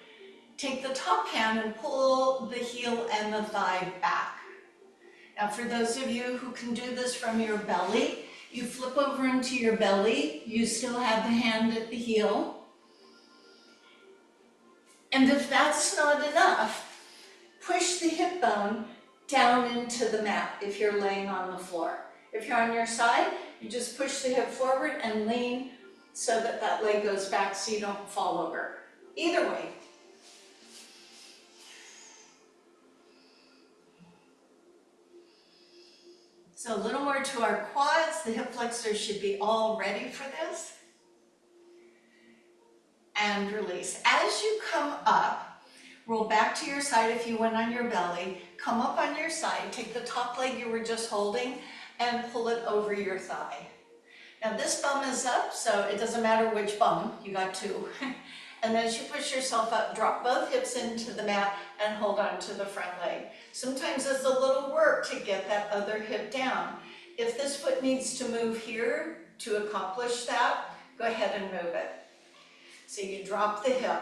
Take the top hand and pull the heel and the thigh back. Now for those of you who can do this from your belly, you flip over into your belly. You still have the hand at the heel. And if that's not enough, push the hip bone down into the mat if you're laying on the floor. If you're on your side, you just push the hip forward and lean so that that leg goes back so you don't fall over. Either way. So a little more to our quads. The hip flexors should be all ready for this. And release. As you come up, roll back to your side if you went on your belly. Come up on your side. Take the top leg you were just holding and pull it over your thigh. Now this bum is up, so it doesn't matter which bum, you got two. And as you push yourself up, drop both hips into the mat and hold on to the front leg. Sometimes it's a little work to get that other hip down. If this foot needs to move here to accomplish that, go ahead and move it. So you drop the hip.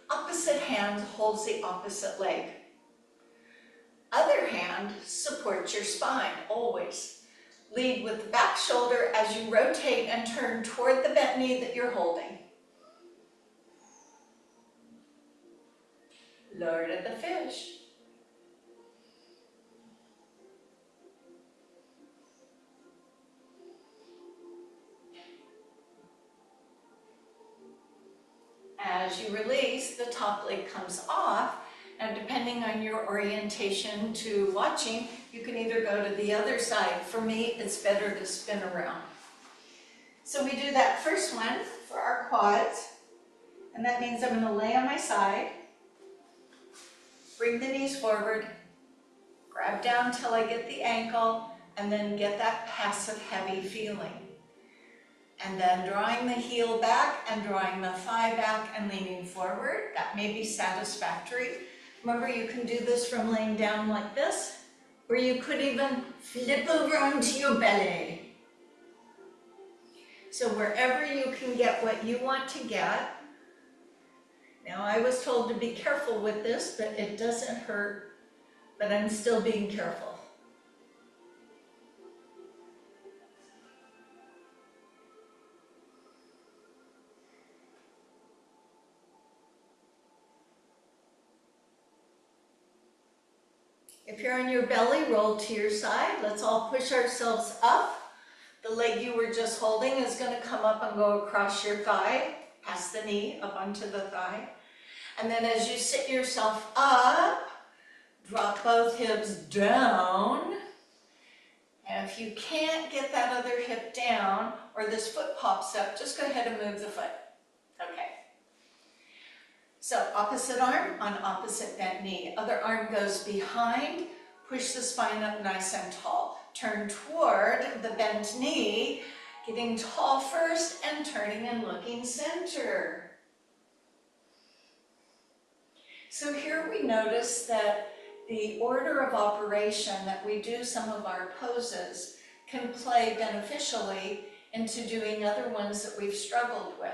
Opposite hand holds the opposite leg. Other hand supports your spine, always. Lead with the back shoulder as you rotate and turn toward the bent knee that you're holding. Lord of the fish. As you release, the top leg comes off. Now, depending on your orientation to watching, you can either go to the other side. For me, it's better to spin around. So we do that first one for our quads. And that means I'm going to lay on my side. Bring the knees forward, grab down till I get the ankle, and then get that passive heavy feeling. And then drawing the heel back and drawing the thigh back and leaning forward. That may be satisfactory. Remember, you can do this from laying down like this, or you could even flip over onto your belly. So wherever you can get what you want to get. Now, I was told to be careful with this, but it doesn't hurt, but I'm still being careful. If you're on your belly, roll to your side. Let's all push ourselves up. The leg you were just holding is going to come up and go across your thigh, past the knee, up onto the thigh. And then as you sit yourself up, drop both hips down. And if you can't get that other hip down, or this foot pops up, just go ahead and move the foot. Okay. So opposite arm on opposite bent knee. Other arm goes behind. Push the spine up nice and tall. Turn toward the bent knee, getting tall first and turning and looking center. So here we notice that the order of operation that we do some of our poses can play beneficially into doing other ones that we've struggled with.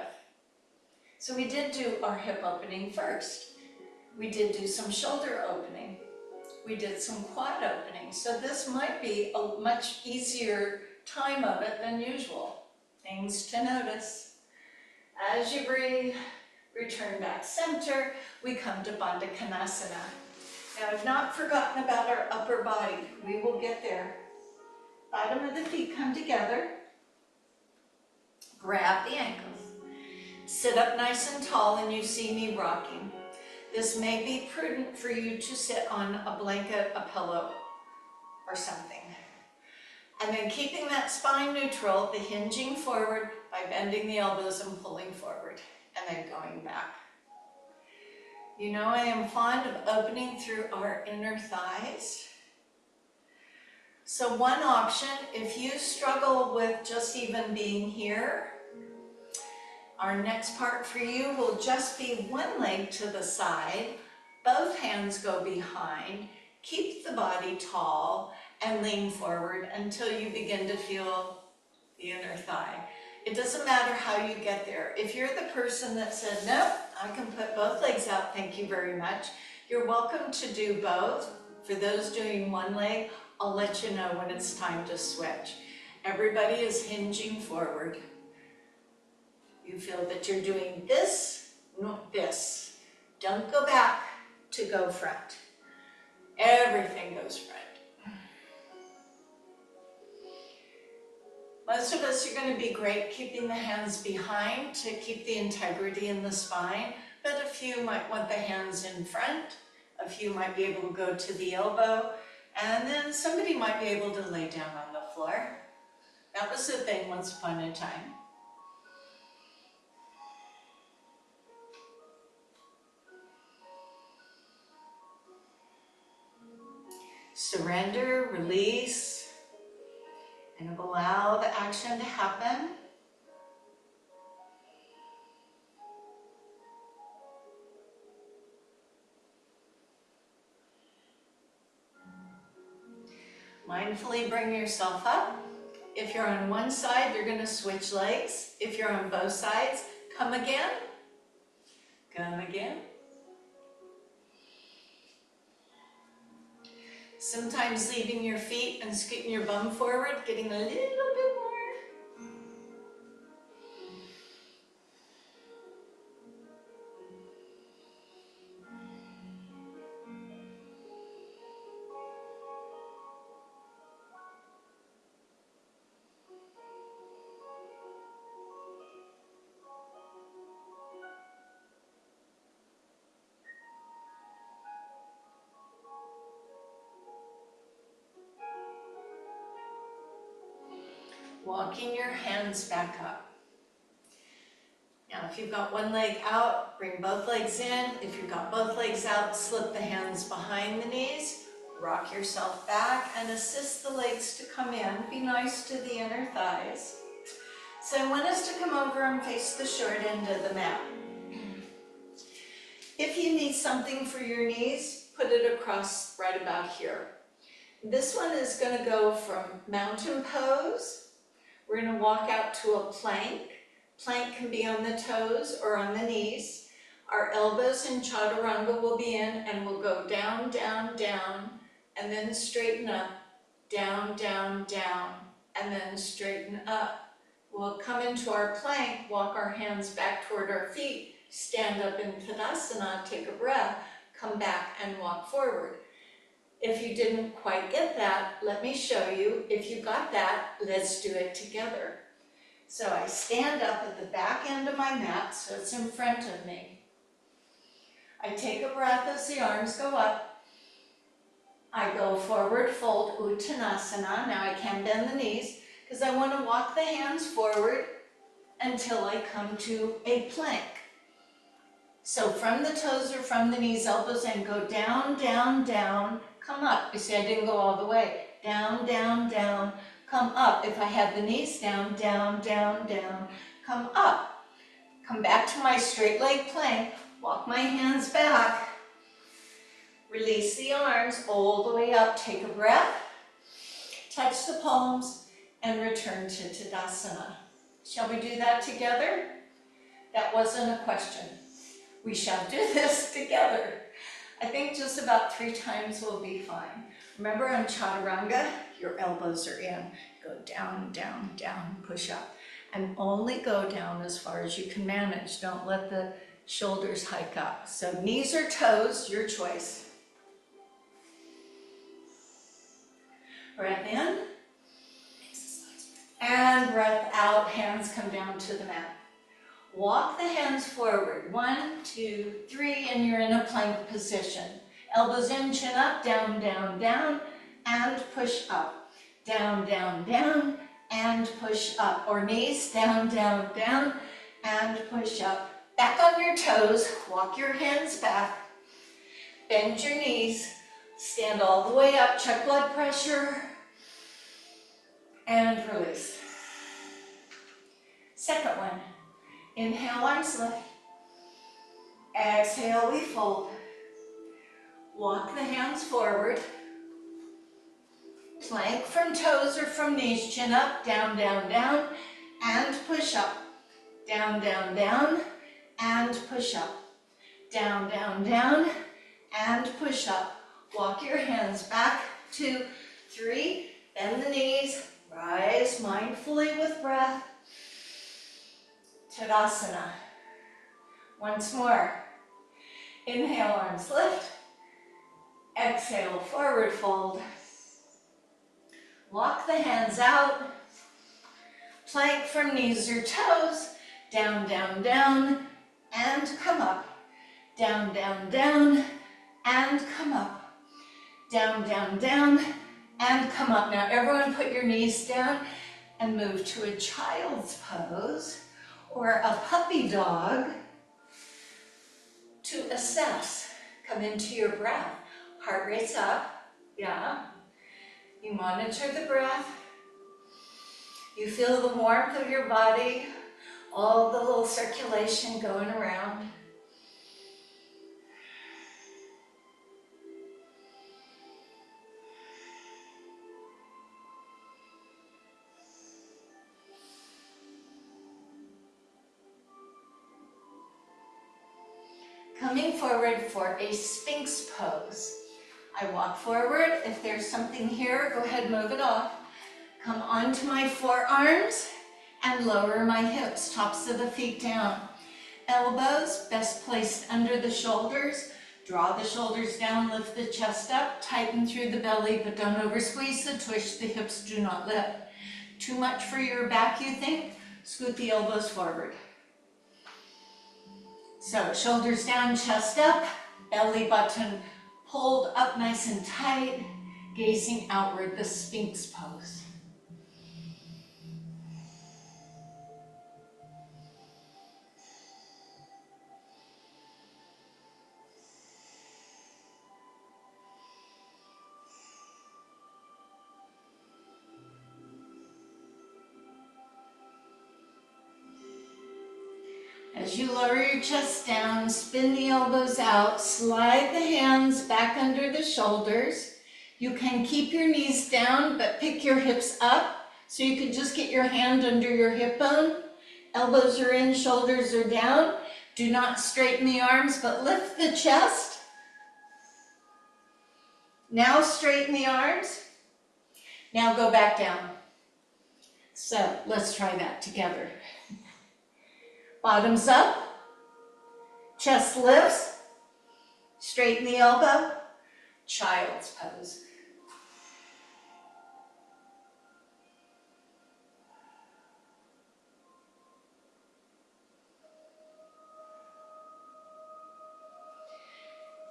So we did do our hip opening first. We did do some shoulder opening. We did some quad opening. So this might be a much easier time of it than usual. Things to notice. As you breathe, return back center. We come to Bandha Konasana. Now, I've not forgotten about our upper body. We will get there. Bottom of the feet come together. Grab the ankles. Sit up nice and tall, and you see me rocking. This may be prudent for you to sit on a blanket, a pillow, or something. And then keeping that spine neutral, the hinging forward by bending the elbows and pulling forward, and then going back. You know, I am fond of opening through our inner thighs. So one option, if you struggle with just even being here, our next part for you will just be one leg to the side, both hands go behind, keep the body tall, and lean forward until you begin to feel the inner thigh. It doesn't matter how you get there. If you're the person that said, nope, I can put both legs out, thank you very much, you're welcome to do both. For those doing one leg, I'll let you know when it's time to switch. Everybody is hinging forward. You feel that you're doing this, not this. Don't go back to go front. Everything goes front. Most of us are going to be great keeping the hands behind to keep the integrity in the spine, but a few might want the hands in front. A few might be able to go to the elbow, And then somebody might be able to lay down on the floor. That was a thing once upon a time. Surrender, release, and allow the action to happen. Mindfully bring yourself up. If you're on one side, you're going to switch legs. If you're on both sides, come again. Come again. Sometimes leaving your feet and scooting your bum forward, getting a little bit more. Walking your hands back up. Now, if you've got one leg out, bring both legs in. If you've got both legs out, slip the hands behind the knees. Rock yourself back and assist the legs to come in. Be nice to the inner thighs. So I want us to come over and face the short end of the mat. If you need something for your knees, put it across right about here. This one is going to go from mountain pose. We're going to walk out to a plank. Plank can be on the toes or on the knees. Our elbows in chaturanga will be in, and we'll go down, down, down, and then straighten up. Down, down, down, and then straighten up. We'll come into our plank, walk our hands back toward our feet, stand up in Tadasana, take a breath, come back and walk forward. If you didn't quite get that, let me show you. If you got that, let's do it together. So I stand up at the back end of my mat, so it's in front of me. I take a breath as the arms go up. I go forward, fold, Uttanasana. Now I can bend the knees because I want to walk the hands forward until I come to a plank. So from the toes or from the knees, elbows in, go down, down, down, come up. You see, I didn't go all the way. Down, down, down, come up. If I had the knees down, down, down, down, come up. Come back to my straight leg plank, walk my hands back, release the arms all the way up, take a breath, touch the palms, and return to Tadasana. Shall we do that together? That wasn't a question. We shall do this together. I think just about 3 times will be fine. Remember on chaturanga, your elbows are in. Go down, down, down, push up. And only go down as far as you can manage. Don't let the shoulders hike up. So knees or toes, your choice. Breath in. And breath out, hands come down to the mat. Walk the hands forward, 1, 2, 3, and you're in a plank position. Elbows in, chin up, down, down, down, and push up. Down, down, down, and push up. Or knees, down, down, down, and push up. Back on your toes, walk your hands back. Bend your knees, stand all the way up, check blood pressure, and release. Second one. Inhale, arms lift. Exhale, we fold. Walk the hands forward. Plank from toes or from knees, chin up, down, down, down, and push up. Down, down, down, and push up. Down, down, down, and push up. Walk your hands back, 2, 3, bend the knees, rise mindfully with breath. Tadasana. Once more. Inhale, arms lift. Exhale, forward fold. Walk the hands out. Plank from knees or toes. Down, down, down, and come up. Down, down, down, and come up. down, down, down, and come up. Now everyone put your knees down and move to a child's pose or a puppy dog to assess. Come into your breath. Heart rate's up, yeah. You monitor the breath. You feel the warmth of your body, all the little circulation going around. Coming forward for a Sphinx pose. I walk forward. If there's something here, go ahead, move it off. Come onto my forearms and lower my hips, tops of the feet down. Elbows best placed under the shoulders. Draw the shoulders down, lift the chest up, tighten through the belly, but don't over squeeze the twitch. The hips do not lift. Too much for your back, you think? Scoot the elbows forward. So shoulders down, chest up, belly button pulled up nice and tight, gazing outward, the Sphinx pose. As you lower your chest down, spin the elbows out, slide the hands back under the shoulders. You can keep your knees down, but pick your hips up. So you can just get your hand under your hip bone. Elbows are in, shoulders are down. Do not straighten the arms, but lift the chest. Now straighten the arms. Now go back down. So let's try that together. Bottoms up, chest lifts, straighten the elbow, child's pose.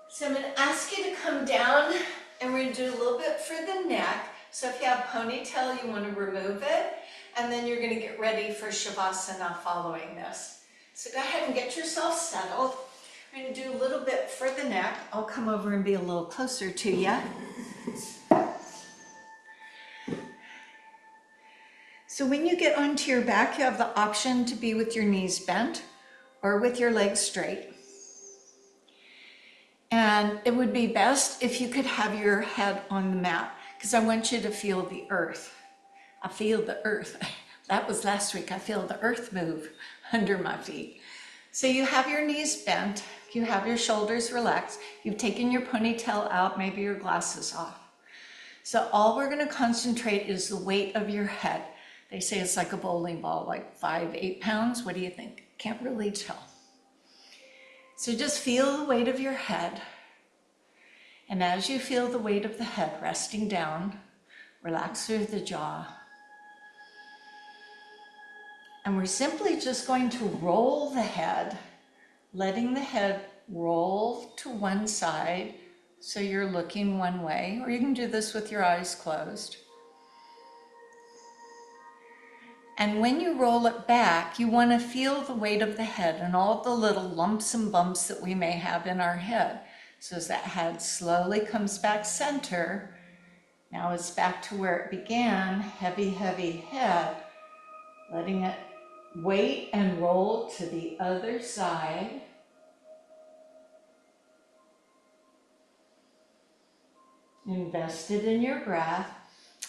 So I'm going to ask you to come down and we're going to do a little bit for the neck. So if you have ponytail, you want to remove it, and then you're going to get ready for Shavasana following this. So go ahead and get yourself settled. We're going to do a little bit for the neck. I'll come over and be a little closer to you. So when you get onto your back, you have the option to be with your knees bent or with your legs straight. And it would be best if you could have your head on the mat, because I want you to feel the earth. I feel the earth. That was last week. I feel the earth move under my feet. So you have your knees bent, you have your shoulders relaxed, you've taken your ponytail out, maybe your glasses off. So all we're going to concentrate is the weight of your head. They say it's like a bowling ball, like 5-8 pounds. What do you think? Can't really tell. So just feel the weight of your head. And as you feel the weight of the head resting down, relax through the jaw. And we're simply just going to roll the head, letting the head roll to one side so you're looking one way, or you can do this with your eyes closed. And when you roll it back, you want to feel the weight of the head and all the little lumps and bumps that we may have in our head. So as that head slowly comes back center, now it's back to where it began, heavy, heavy head, letting it weight and roll to the other side. Invested in your breath.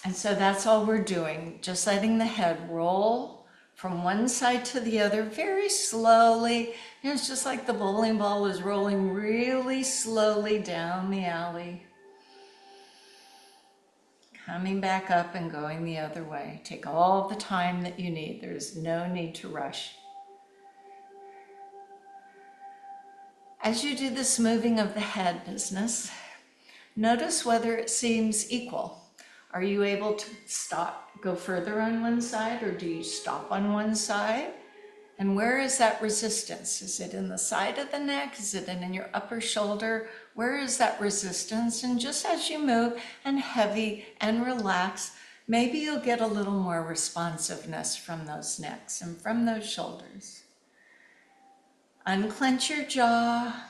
And so that's all we're doing, just letting the head roll from one side to the other very slowly. It's just like the bowling ball is rolling really slowly down the alley. Coming back up and going the other way. Take all the time that you need. There's no need to rush. As you do this moving of the head business, notice whether it seems equal. Are you able to stop, go further on one side, or do you stop on one side? And where is that resistance? Is it in the side of the neck? Is it in your upper shoulder? Where is that resistance? And just as you move and heavy and relax, maybe you'll get a little more responsiveness from those necks and from those shoulders. Unclench your jaw.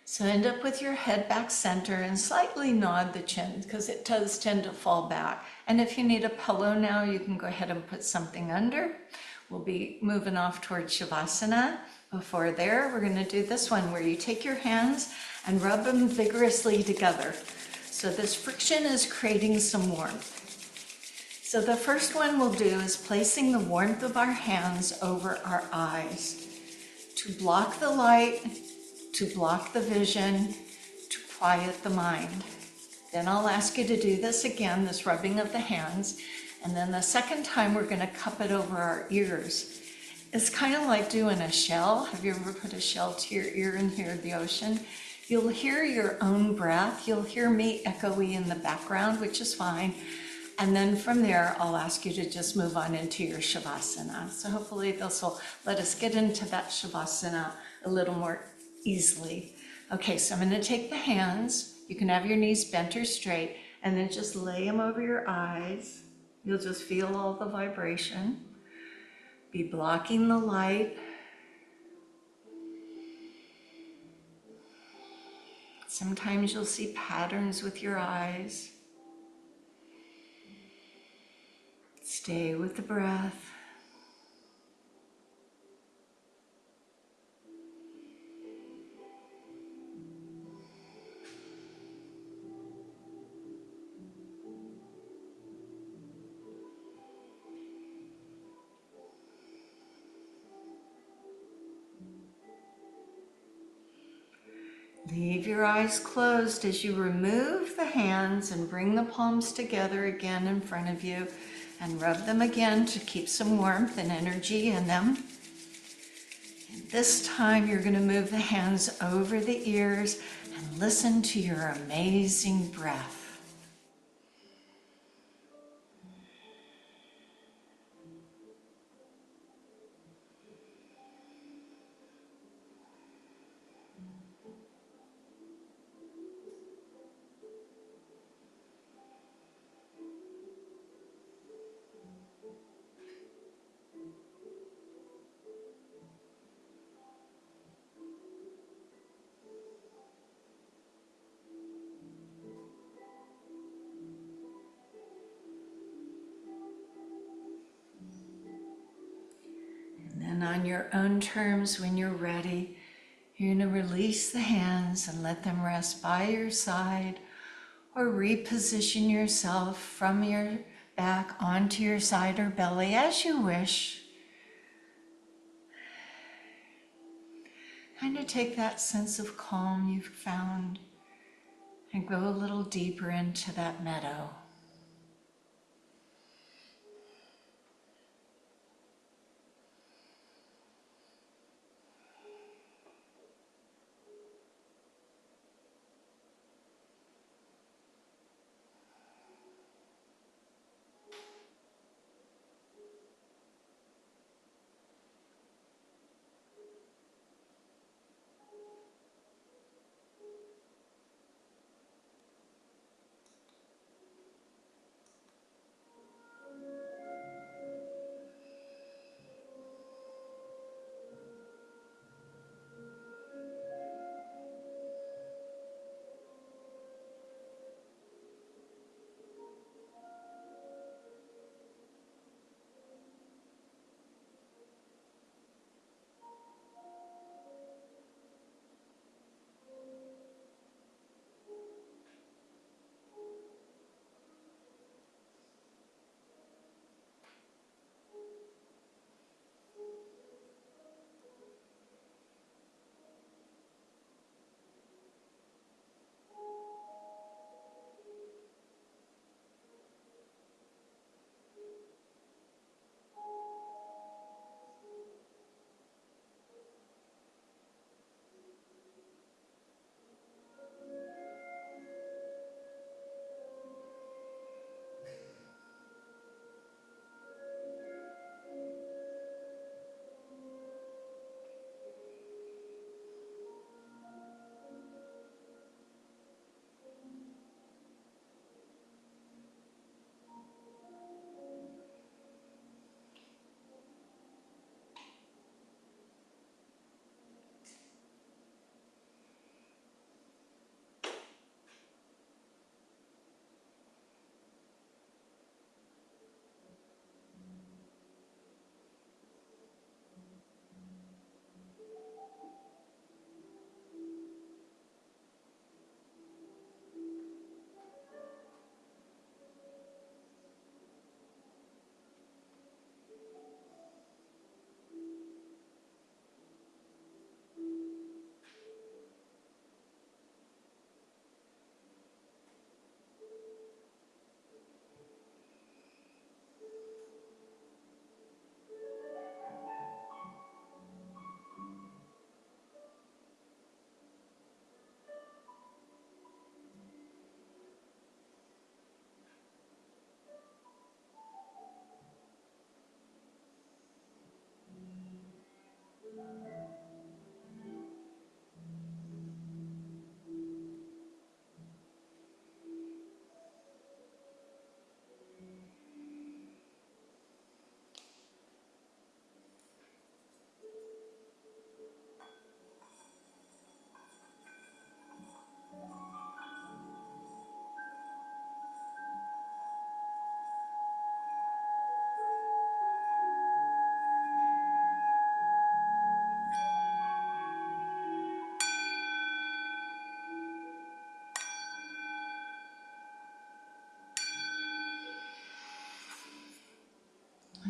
So end up with your head back center and slightly nod the chin because it does tend to fall back. And if you need a pillow now, you can go ahead and put something under. We'll be moving off towards Shavasana. Before there, we're going to do this one where you take your hands and rub them vigorously together. So this friction is creating some warmth. So the first one we'll do is placing the warmth of our hands over our eyes to block the light, to block the vision, to quiet the mind. Then I'll ask you to do this again, this rubbing of the hands. And then the second time we're going to cup it over our ears. It's kind of like doing a shell. Have you ever put a shell to your ear and hear the ocean? You'll hear your own breath. You'll hear me echoey in the background, which is fine. And then from there, I'll ask you to just move on into your Shavasana. So hopefully this will let us get into that Shavasana a little more easily. Okay, so I'm going to take the hands. You can have your knees bent or straight, and then just lay them over your eyes. You'll just feel all the vibration. Be blocking the light. Sometimes you'll see patterns with your eyes. Stay with the breath. Leave your eyes closed as you remove the hands and bring the palms together again in front of you and rub them again to keep some warmth and energy in them. And this time you're going to move the hands over the ears and listen to your amazing breath. And on your own terms, when you're ready, you're going to release the hands and let them rest by your side, or reposition yourself from your back onto your side or belly as you wish. Kind of take that sense of calm you've found and go a little deeper into that meadow.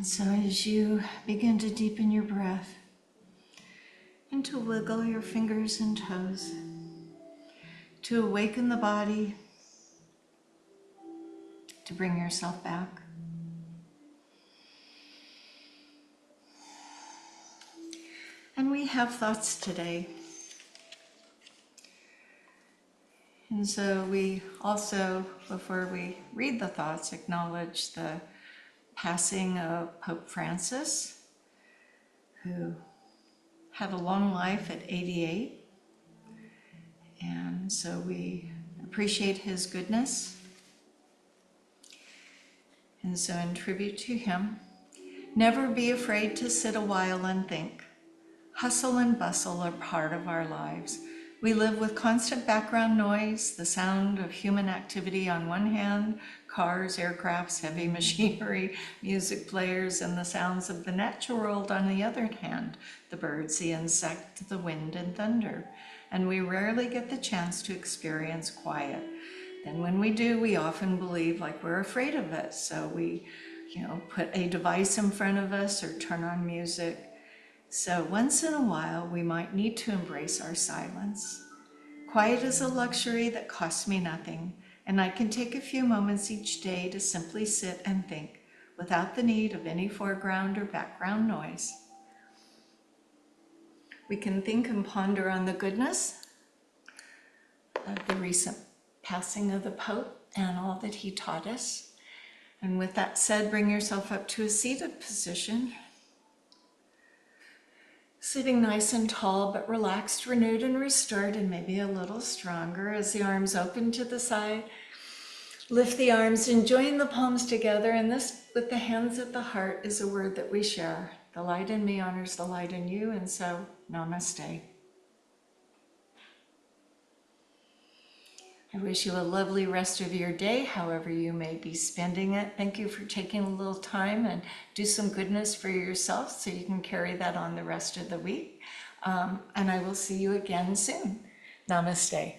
And so as you begin to deepen your breath and to wiggle your fingers and toes, to awaken the body, to bring yourself back. And we have thoughts today. And so we also, before we read the thoughts, acknowledge the passing of Pope Francis, who had a long life at 88. And so we appreciate his goodness. And so in tribute to him, never be afraid to sit a while and think. Hustle and bustle are part of our lives. We live with constant background noise, the sound of human activity on one hand, cars, aircrafts, heavy machinery, music players, and the sounds of the natural world on the other hand, the birds, the insect, the wind, and thunder. And we rarely get the chance to experience quiet. Then when we do, we often believe like we're afraid of it. So we, put a device in front of us or turn on music. So once in a while, we might need to embrace our silence. Quiet is a luxury that costs me nothing, and I can take a few moments each day to simply sit and think without the need of any foreground or background noise. We can think and ponder on the goodness of the recent passing of the Pope and all that he taught us. And with that said, bring yourself up to a seated position. Sitting nice and tall, but relaxed, renewed, and restored, and maybe a little stronger as the arms open to the side. Lift the arms and join the palms together, and this, with the hands at the heart, is a word that we share. The light in me honors the light in you, and so, Namaste. I wish you a lovely rest of your day, however you may be spending it. Thank you for taking a little time and do some goodness for yourself so you can carry that on the rest of the week. And I will see you again soon. Namaste.